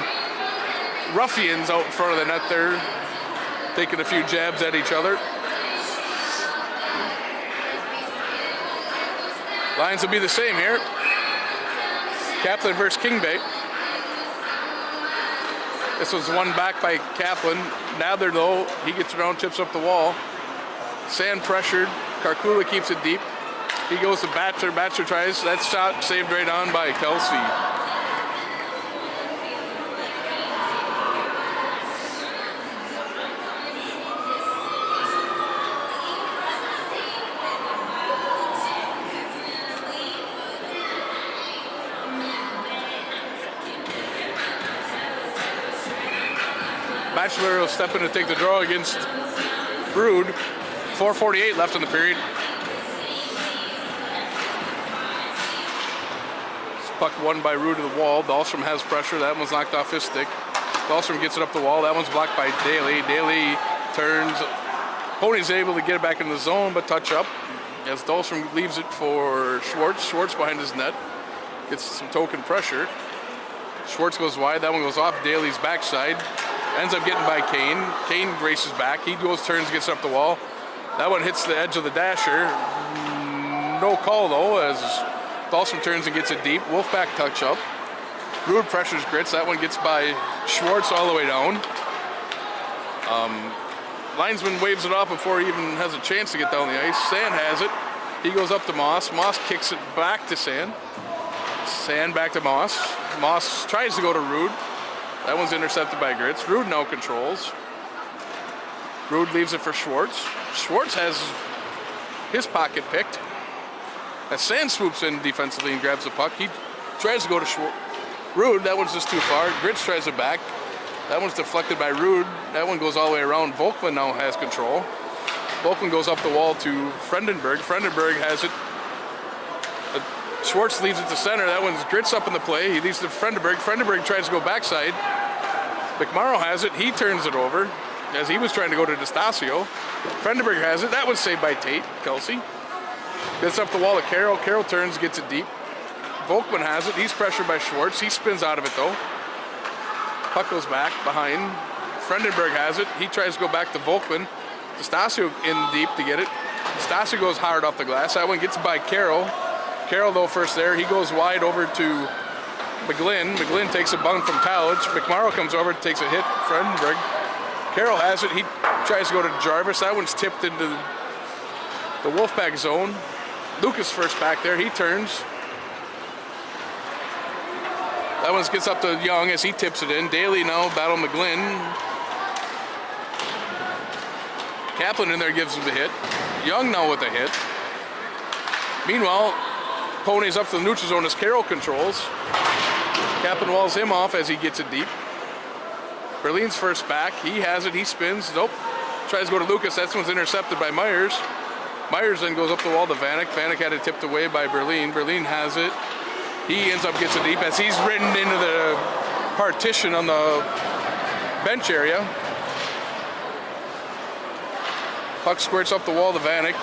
ruffians out in front of the net there taking a few jabs at each other. Lines will be the same here. Kaplan versus King Bay. This was won back by Kaplan. Nather, though, he gets around, chips up the wall. Sand pressured. Karkula keeps it deep. He goes to Batcher. Batcher tries. That shot saved right on by Kelsey. Batchelor will step in to take the draw against Brood. 4:48 left in the period. Puck won by Rude to the wall. Dahlstrom has pressure. That one's knocked off his stick. Dahlstrom gets it up the wall. That one's blocked by Daly. Daly turns. Pony's able to get it back in the zone, but touch up. As Dahlstrom leaves it for Schwartz. Schwartz behind his net. Gets some token pressure. Schwartz goes wide. That one goes off Daly's backside. Ends up getting by Kane. Kane races back. He goes, turns, gets up the wall. That one hits the edge of the dasher. No call, though, as Dahlstrom turns and gets it deep. Wolfpack touch up. Rude pressures Grits. That one gets by Schwartz all the way down. Linesman waves it off before he even has a chance to get down the ice. Sand has it. He goes up to Moss. Moss kicks it back to Sand. Sand back to Moss. Moss tries to go to Rude. That one's intercepted by Grits. Rude now controls. Rude leaves it for Schwartz. Schwartz has his pocket picked. As Sand swoops in defensively and grabs the puck, he tries to go to Rude. That one's just too far. Grits tries it back. That one's deflected by Rude. That one goes all the way around. Volkman now has control. Volkman goes up the wall to Frendenberg. Frendenberg has it. Schwartz leaves it to center. That one's Grits up in the play. He leaves it to Frendenberg. Frendenberg tries to go backside. McMorrow has it. He turns it over as he was trying to go to DeStasio. Frendenberg has it. That was saved by Tate. Kelsey gets up the wall to Carroll. Carroll turns, gets it deep. Volkman has it. He's pressured by Schwartz. He spins out of it though. Puck goes back behind. Frendenberg has it. He tries to go back to Volkman. DeStasio in deep to get it. DeStasio goes hard off the glass. That one gets by Carroll. Carroll though first there. He goes wide over to McGlynn. McGlynn takes a bunt from Talmadge. McMorrow comes over, takes a hit. Frendenberg. Carroll has it. He tries to go to Jarvis. That one's tipped into the Wolfpack zone. Lucas first back there. He turns. That one gets up to Young as he tips it in. Daly now battle McGlynn. Kaplan in there gives him the hit. Young now with a hit. Meanwhile, Pony's up to the neutral zone as Carroll controls. Kaplan walls him off as he gets it deep. Berlin's first back. He has it. He spins. Nope. Tries to go to Lucas. That one's intercepted by Myers. Myers then goes up the wall to Vanek. Vanek had it tipped away by Berlin. Berlin has it. He ends up gets it deep as he's ridden into the partition on the bench area. Puck squirts up the wall to Vanek.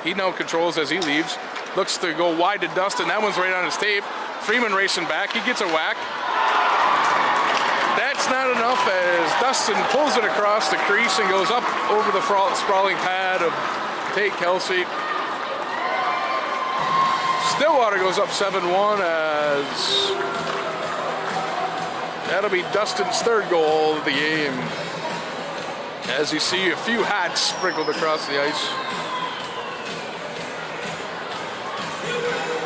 He now controls as he leaves. Looks to go wide to Dustin. That one's right on his tape. Freeman racing back. He gets a whack. That's not enough as Dustin pulls it across the crease and goes up over the sprawling pad of Tate Kelsey. Stillwater goes up 7-1 as that'll be Dustin's third goal of the game. As you see a few hats sprinkled across the ice.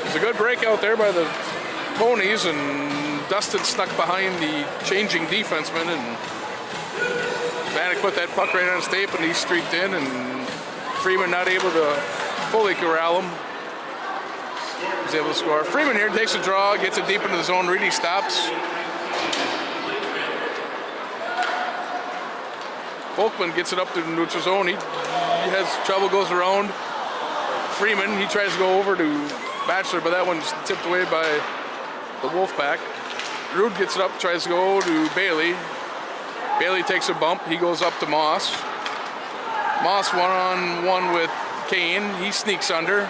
It's a good breakout there by the Ponies, and Dustin snuck behind the changing defenseman, and Vanek put that puck right on his tape, and he streaked in, and Freeman not able to fully corral him. He's able to score. Freeman here takes a draw, gets it deep into the zone. Reedy stops. Volkman gets it up to the neutral zone. He has trouble, goes around. Freeman, he tries to go over to Batchelor, but that one's tipped away by the Wolfpack. Rude gets it up, tries to go to Bailey. Bailey takes a bump. He goes up to Moss. Moss one-on-one with Kane. He sneaks under.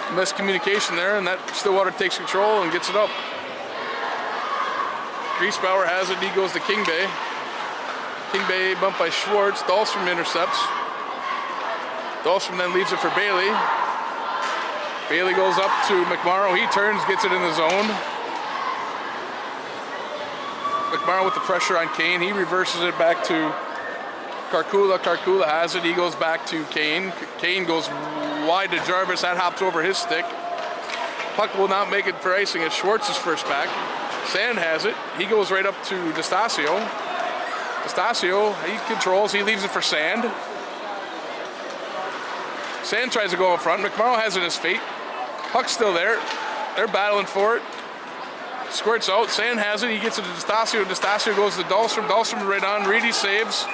Miscommunication there, and that Stillwater takes control and gets it up. Griesbauer has it. He goes to King Bay. King Bay bumped by Schwartz. Dahlstrom intercepts. Dahlstrom then leaves it for Bailey. Bailey goes up to McMorrow. He turns, gets it in the zone. McMorrow with the pressure on Kane. He reverses it back to Karkula. Karkula has it. He goes back to Kane. Kane goes wide to Jarvis. That hops over his stick. Puck will not make it for icing. It's Schwartz's first back. Sand has it. He goes right up to DeStasio. DeStasio, he controls. He leaves it for Sand. Sand tries to go up front. McMorrow has it in his feet. Puck's still there. They're battling for it. Squirts out. Sand has it. He gets it to DeStasio. DeStasio goes to Dahlstrom. Dahlstrom right on. Reedy saves.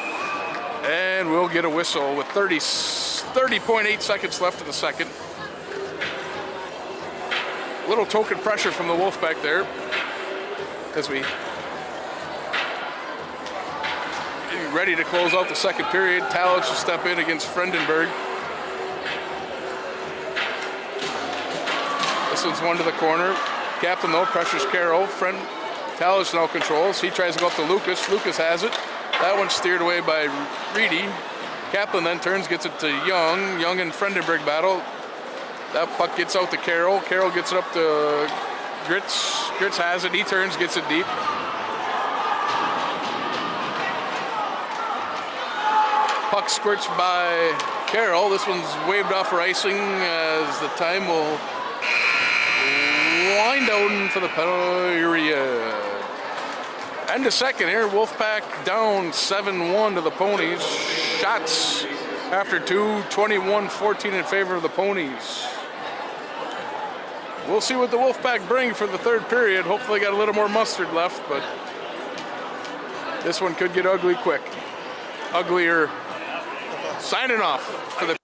And we'll get a whistle with 30.8 seconds left in the second. A little token pressure from the Wolfpack there as we ready to close out the second period. Talmadge will step in against Frendenberg. This one's one to the corner. Captain though pressures Carroll. Talmadge now controls. He tries to go up to Lucas. Lucas has it. That one's steered away by Reedy. Kaplan then turns, gets it to Young. Young and Frendenberg battle. That puck gets out to Carroll. Carroll gets it up to Grits. Grits has it. He turns, gets it deep. Puck squirts by Carroll. This one's waved off for icing as the time will line down for the period. End of second here, Wolfpack down 7-1 to the Ponies. Shots after two, 21-14 in favor of the Ponies. We'll see what the Wolfpack bring for the third period. Hopefully got a little more mustard left, but this one could get ugly quick. Uglier. Signing off for the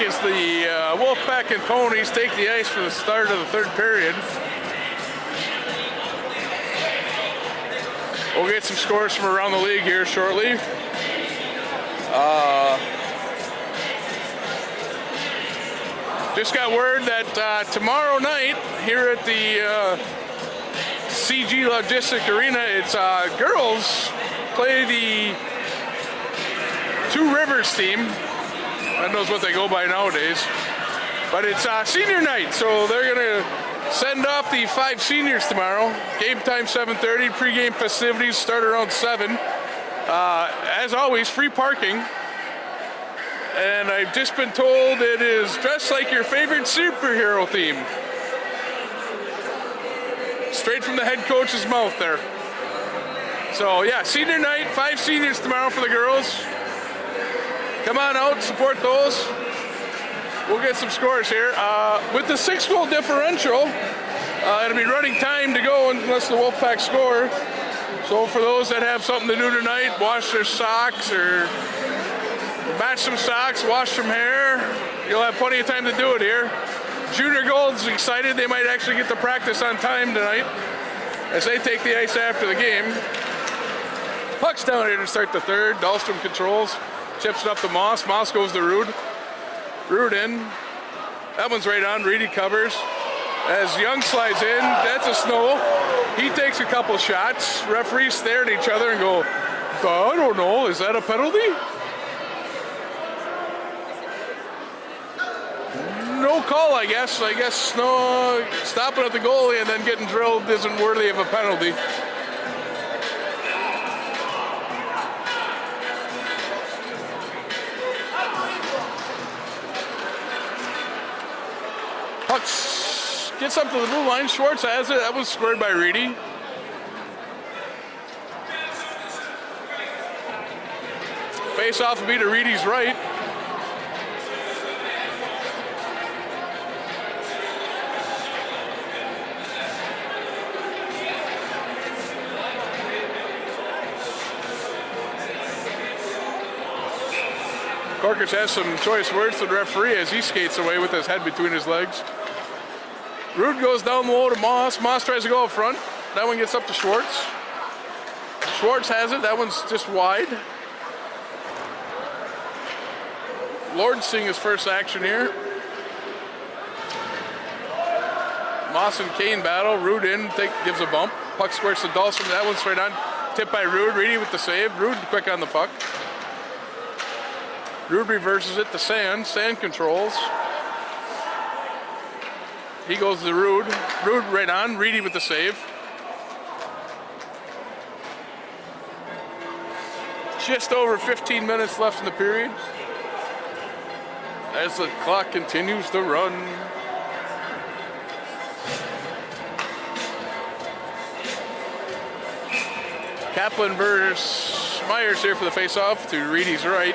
as the Wolfpack and Ponies take the ice for the start of the third period. We'll get some scores from around the league here shortly. Just got word that tomorrow night here at the CG Logistic Arena, it's girls play the Two Rivers team. God knows what they go by nowadays. But it's senior night, so they're going to send off the 5 seniors tomorrow. Game time 7:30, pregame festivities start around 7. As always, free parking. And I've just been told it is dressed like your favorite superhero theme. Straight from the head coach's mouth there. So yeah, senior night, 5 seniors tomorrow for the girls. Come on out, support those. We'll get some scores here. With the 6-goal differential, it'll be running time to go unless the Wolfpack score. So for those that have something to do tonight, wash their socks or match some socks, wash some hair, you'll have plenty of time to do it here. Junior Gold's excited. They might actually get to practice on time tonight as they take the ice after the game. Puck's down here to start the third. Dahlstrom controls. Chips it up to Moss. Moss goes to Rude. Rude in. That one's right on. Reedy covers. As Young slides in, that's a Snow. He takes a couple shots. Referees stare at each other and go, I don't know, is that a penalty? No call, I guess. I guess Snow stopping at the goalie and then getting drilled isn't worthy of a penalty. Pucks gets up to the blue line. Schwartz has it. That was squared by Reedy. Face off will be to Reedy's right. Corkers has some choice words to the referee as he skates away with his head between his legs. Rude goes down low to Moss. Moss tries to go up front. That one gets up to Schwartz. Schwartz has it. That one's just wide. Lord seeing his first action here. Moss and Kane battle. Rude in, gives a bump. Puck squares to Dahlstrom. That one's straight on. Tipped by Rude. Reedy with the save. Rude quick on the puck. Rude reverses it to Sand. Sand controls. He goes to Rude. Rude right on. Reedy with the save. Just over 15 minutes left in the period. As the clock continues to run. Kaplan versus Myers here for the face-off to Reedy's right.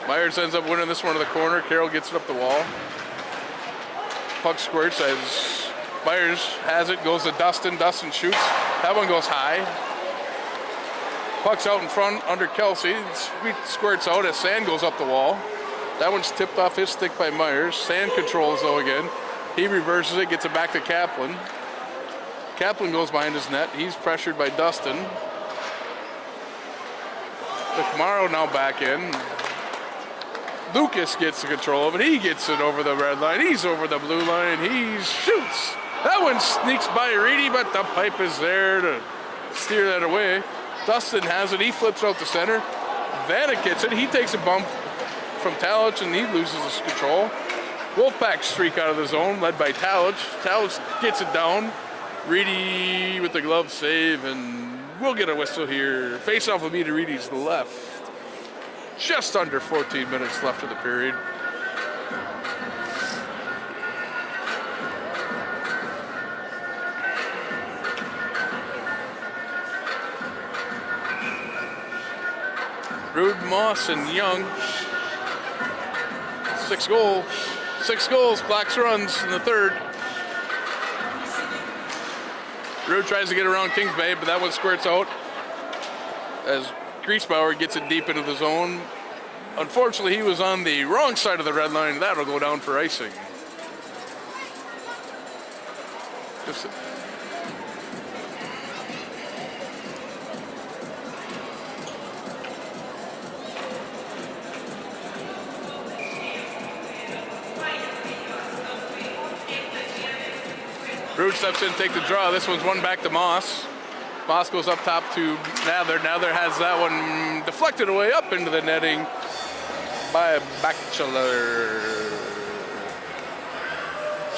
Myers ends up winning this one to the corner. Carroll gets it up the wall. Puck squirts as Myers has it, goes to Dustin. Dustin shoots. That one goes high. Puck's out in front under Kelsey. Sweet squirts out as Sand goes up the wall. That one's tipped off his stick by Myers. Sand controls though again. He reverses it, gets it back to Kaplan. Kaplan goes behind his net. He's pressured by Dustin. McMorrow now back in. Lucas gets the control of it. He gets it over the red line. He's over the blue line. He shoots. That one sneaks by Reedy, but the pipe is there to steer that away. Dustin has it. He flips out the center. Vanek gets it. He takes a bump from Talich, and he loses his control. Wolfpack streak out of the zone, led by Talich. Talich gets it down. Reedy with the glove save, and we'll get a whistle here. Face-off will be to Reedy's left. Just under 14 minutes left of the period. Rude, Moss, and Young. 6 goals, Clax runs in the third. Rude tries to get around Kingsbay, but that one squirts out as Griesbauer gets it deep into the zone. Unfortunately, he was on the wrong side of the red line. That'll go down for icing. Rude steps in, take the draw. This one's one back to Moss. Moss goes up top to Nather. Nather has that one deflected away up into the netting by Bachelor.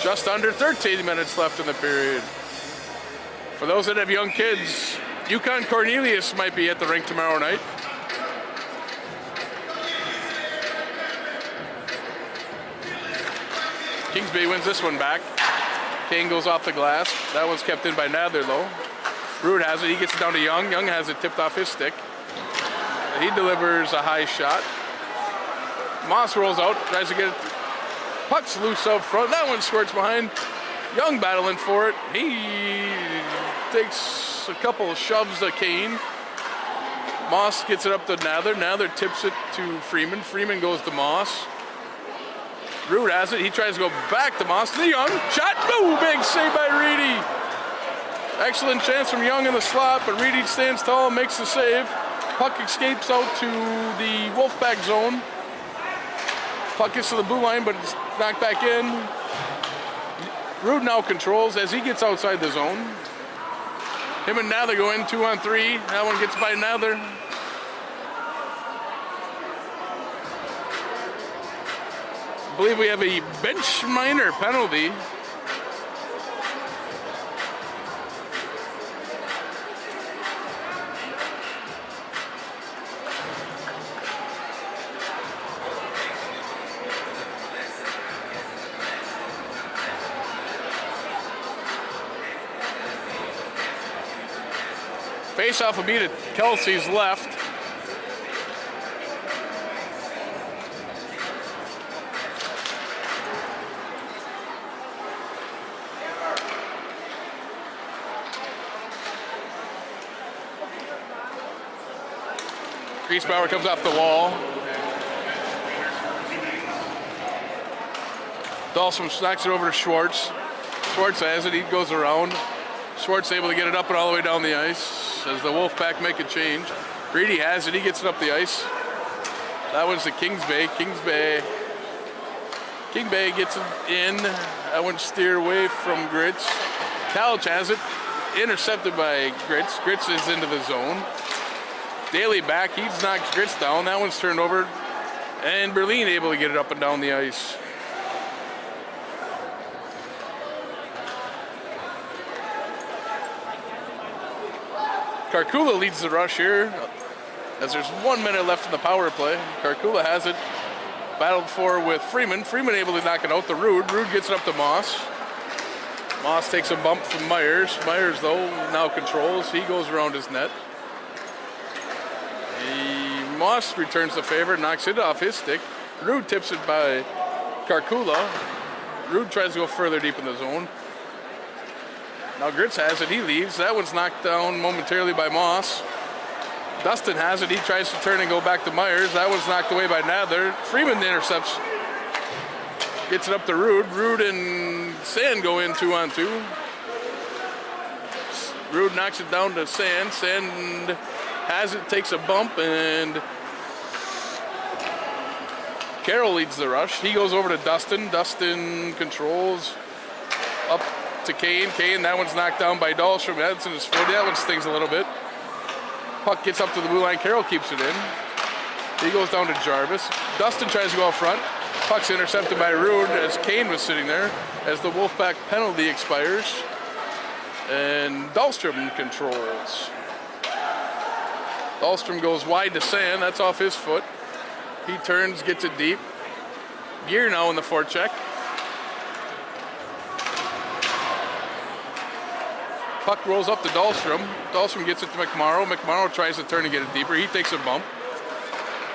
Just under 13 minutes left in the period. For those that have young kids, Yukon Cornelius might be at the rink tomorrow night. Kingsbay wins this one back. Kane goes off the glass. That one's kept in by Nather though. Rude has it. He gets it down to Young. Young has it tipped off his stick. He delivers a high shot. Moss rolls out, tries to get it. Puck's loose out front. That one squirts behind. Young battling for it. He takes a couple of shoves to Kane. Moss gets it up to Nather. Nather tips it to Freeman. Freeman goes to Moss. Rude has it. He tries to go back to Moss. The Young shot. Ooh, big save by Reedy. Excellent chance from Young in the slot, but Reedy stands tall and makes the save. Puck escapes out to the Wolfpack zone. Puck gets to the blue line, but it's knocked back in. Rude now controls as he gets outside the zone. Him and Nather go in 2-on-3. That one gets by Nather. I believe we have a bench minor penalty. Face-off will be to Kelsey's left. Griesbauer comes off the wall. Dahlstrom snacks it over to Schwartz. Schwartz has it, he goes around. Schwartz able to get it up and all the way down the ice as the Wolfpack make a change. Reedy has it, he gets it up the ice. That one's to Kingsbay. Kingsbay gets it in. That one steered away from Grits. Cottage has it, intercepted by Grits. Grits is into the zone. Daly back, he knocks Grits down. That one's turned over. And Berlin able to get it up and down the ice. Karkula leads the rush here as there's 1 minute left in the power play. Karkula has it, battled for with Freeman. Freeman able to knock it out to Rude. Rude gets it up to Moss. Moss takes a bump from Myers. Myers, though, now controls. He goes around his net. Moss returns the favor, knocks it off his stick. Rude tips it by Karkula. Rude tries to go further deep in the zone. Now Grits has it, he leaves. That one's knocked down momentarily by Moss. Dustin has it, he tries to turn and go back to Myers. That one's knocked away by Nather. Freeman intercepts. Gets it up to Rude. Rude and Sand go in 2-on-2. Rude knocks it down to Sand. Sand has it, takes a bump, and Carroll leads the rush. He goes over to Dustin. Dustin controls up to Kane. Kane, that one's knocked down by Dahlstrom. That's in his foot. That one stings a little bit. Puck gets up to the blue line. Carroll keeps it in. He goes down to Jarvis. Dustin tries to go up front. Puck's intercepted by Rude as Kane was sitting there as the Wolfpack penalty expires. And Dahlstrom controls. Dahlstrom goes wide to Sand. That's off his foot. He turns, gets it deep. Gear now in the forecheck. Puck rolls up to Dahlstrom. Dahlstrom gets it to McMorrow. McMorrow tries to turn and get it deeper. He takes a bump.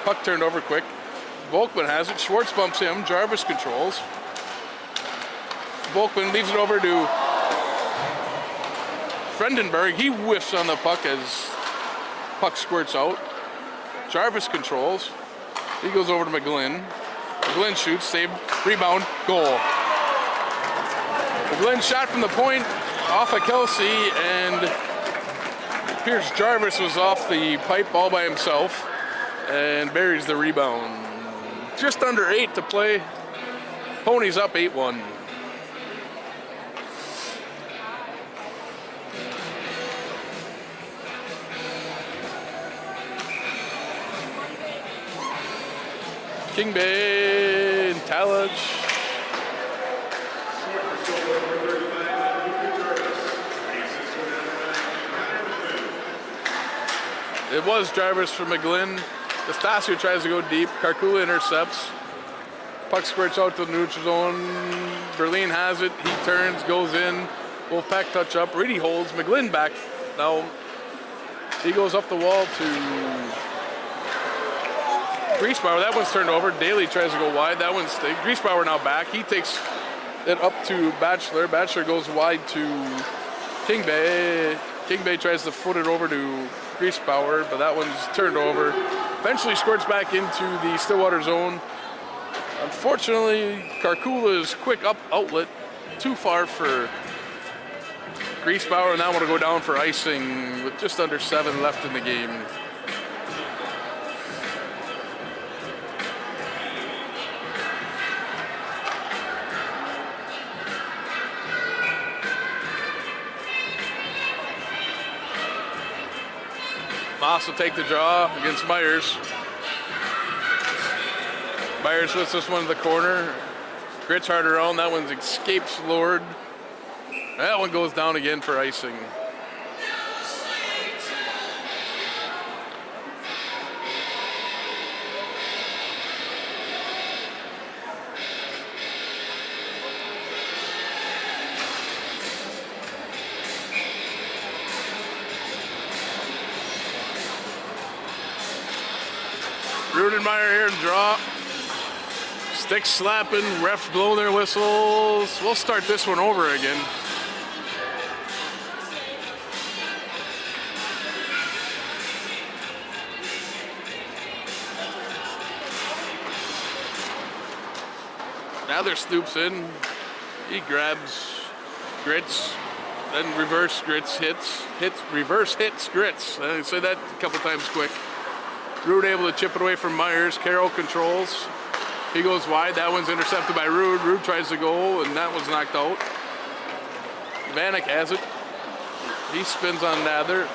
Puck turned over quick. Volkman has it. Schwartz bumps him. Jarvis controls. Volkman leaves it over to Frendenberg, he whiffs on the puck as puck squirts out. Jarvis controls. He goes over to McGlynn. McGlynn shoots, save, rebound, goal. McGlynn shot from the point off of Kelsey, and Pierce Jarvis was off the pipe all by himself and buries the rebound. Just under 8 to play. Ponies up 8-1. King Bay and Cottage. It was Jarvis for McGlynn. Dastasio tries to go deep. Karkula intercepts. Puck squirts out to the neutral zone. Berlin has it. He turns, goes in. Wolfpack touch up. Reedy holds. McGlynn back. Now he goes up the wall to Griesbauer. That one's turned over. Daly tries to go wide. That one's Griesbauer now back. He takes it up to Batchelor. Batchelor goes wide to King Bay. King Bay tries to foot it over to Griesbauer, but that one's turned over. Eventually squirts back into the Stillwater zone. Unfortunately, Karkula's quick outlet too far for Griesbauer, and that one will go down for icing with just under 7 left in the game. Moss will take the draw against Myers. Myers puts this one in the corner. Grits hard around. That one escapes Lord. That one goes down again for icing. Rudenmeyer here to draw. Stick slapping, refs blow their whistles. We'll start this one over again. Now Stoops in. He grabs Grits, then reverse Grits reverse hits Grits. I say that a couple times quick. Rude able to chip it away from Myers. Carroll controls. He goes wide. That one's intercepted by Rude. Rude tries to go, and that one's knocked out. Vanek has it. He spins on Nather.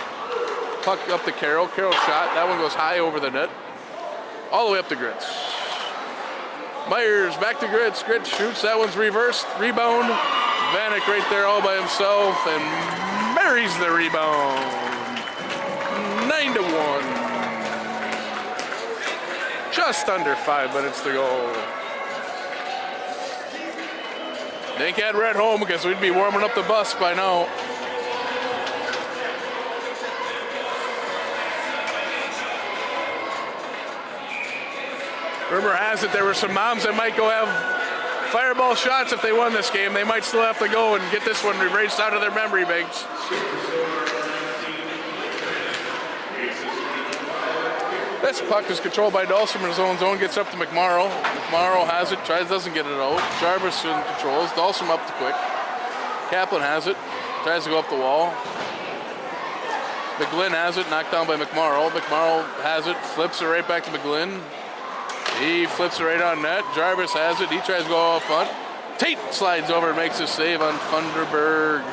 Puck up to Carroll. Carroll shot. That one goes high over the net. All the way up to Grits. Myers back to Grits. Grits shoots. That one's reversed. Rebound. Vanek right there all by himself and marries the rebound. 9-1. Just under 5 minutes to go. They can't head home because we'd be warming up the bus by now. Rumor has it there were some moms that might go have fireball shots if they won this game. They might still have to go and get this one erased out of their memory banks. This puck is controlled by Dulcimer's own zone, gets up to McMorrow. McMorrow has it, doesn't get it out. Jarvis controls, Dulcimer up to quick. Kaplan has it, tries to go up the wall. McGlynn has it, knocked down by McMorrow. McMorrow has it, flips it right back to McGlynn. He flips it right on net. Jarvis has it, he tries to go off front. Tate slides over and makes a save on Funderburg.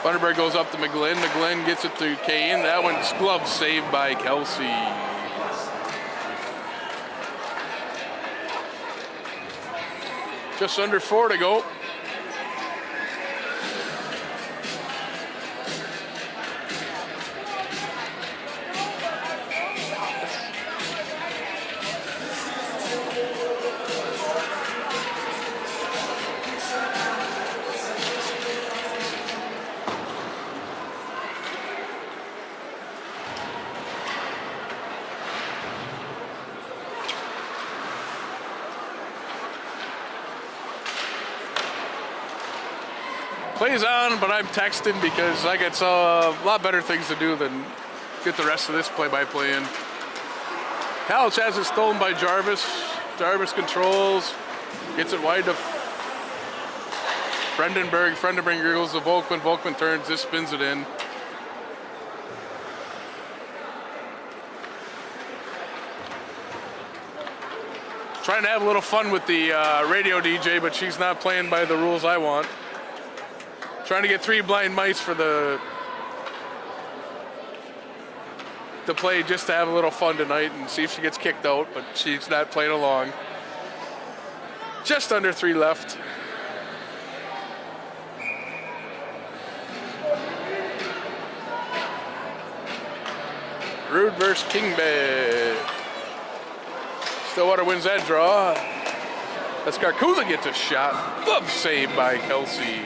Funderburg goes up to McGlynn. McGlynn gets it to Kane. That one's glove saved by Kelsey. Just under 4 to go. Plays on, but I'm texting because I got a lot better things to do than get the rest of this play-by-play in. Cottage has it stolen by Jarvis. Jarvis controls, gets it wide to Frendenberg. Frendenberg goes to Volkman. Volkman turns, this spins it in. Trying to have a little fun with the radio DJ, but she's not playing by the rules I want. Trying to get 3 blind mice for the play just to have a little fun tonight and see if she gets kicked out, but she's not playing along. Just under 3 left. Rude versus King Bay. Stillwater wins that draw. As Karkula gets a shot. Glove save by Kelsey.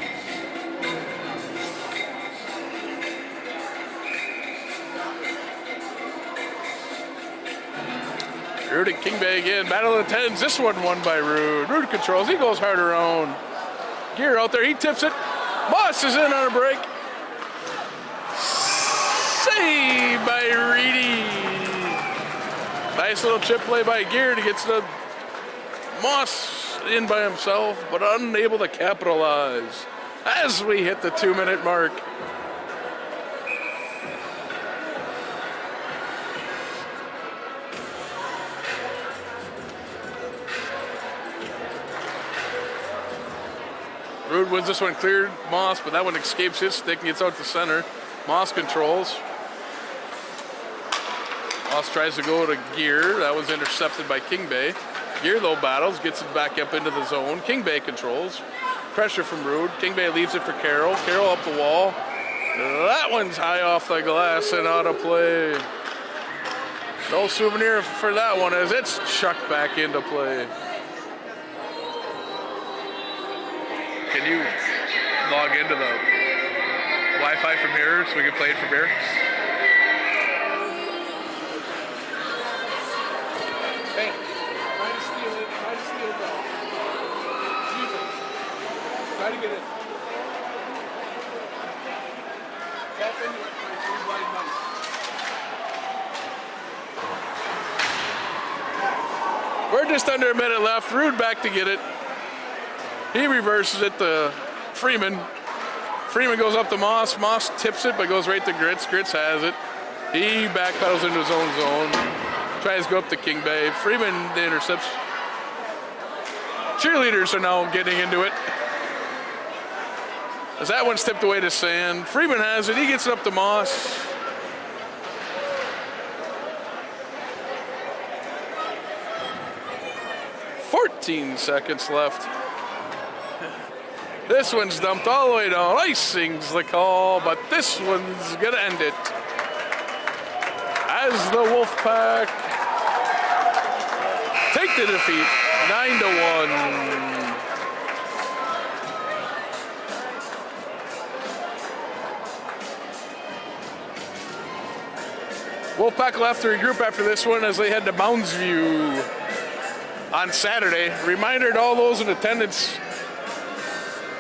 Rude and King Bay again. Battle of the Tens. This one won by Rude. Rude controls. He goes hard around. Gear out there. He tips it. Moss is in on a break. Save by Reedy. Nice little chip play by Gear to get the Moss in by himself, but unable to capitalize as we hit the 2-minute mark. Rude wins this one, cleared Moss, but that one escapes his stick and gets out to center. Moss controls. Moss tries to go to Gear. That was intercepted by King Bay. Gear, though, battles, gets it back up into the zone. King Bay controls. Pressure from Rude. King Bay leaves it for Carroll. Carroll up the wall. That one's high off the glass and out of play. No souvenir for that one as it's chucked back into play. Can you log into the Wi-Fi from here so we can play it from here? Hey, try to steal it. Try to steal it though. Use it. Try to get it. Tap into it for 3 blind mice. We're just under a minute left. Rude back to get it. He reverses it to Freeman. Freeman goes up to Moss. Moss tips it, but goes right to Grits. Grits has it. He backpedals into his own zone. Tries to go up to King Bay. Freeman intercepts. Cheerleaders are now getting into it. As that one's tipped away to Sand. Freeman has it. He gets it up to Moss. "14 seconds left. This one's dumped all the way down. Icing's the call, but this one's gonna end it. As the Wolfpack take the defeat, 9-1. Wolfpack will have to regroup after this one as they head to Moundsview on Saturday. Reminder to all those in attendance,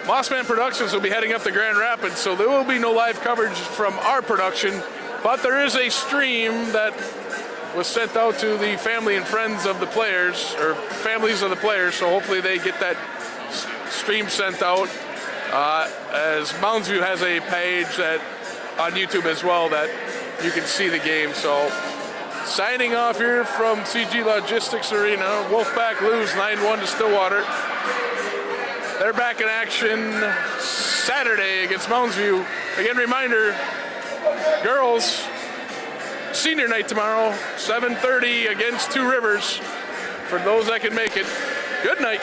Mossman Productions will be heading up to Grand Rapids, so there will be no live coverage from our production, but there is a stream that was sent out to the family and friends of the players, or families of the players, so hopefully they get that stream sent out, as Moundsview has a page that on YouTube as well that you can see the game. So signing off here from CG Logistics Arena, Wolfpack lose 9-1 to Stillwater. They're back in action Saturday against Moundsview. Again, reminder, girls, senior night tomorrow, 7:30 against Two Rivers. For those that can make it, good night.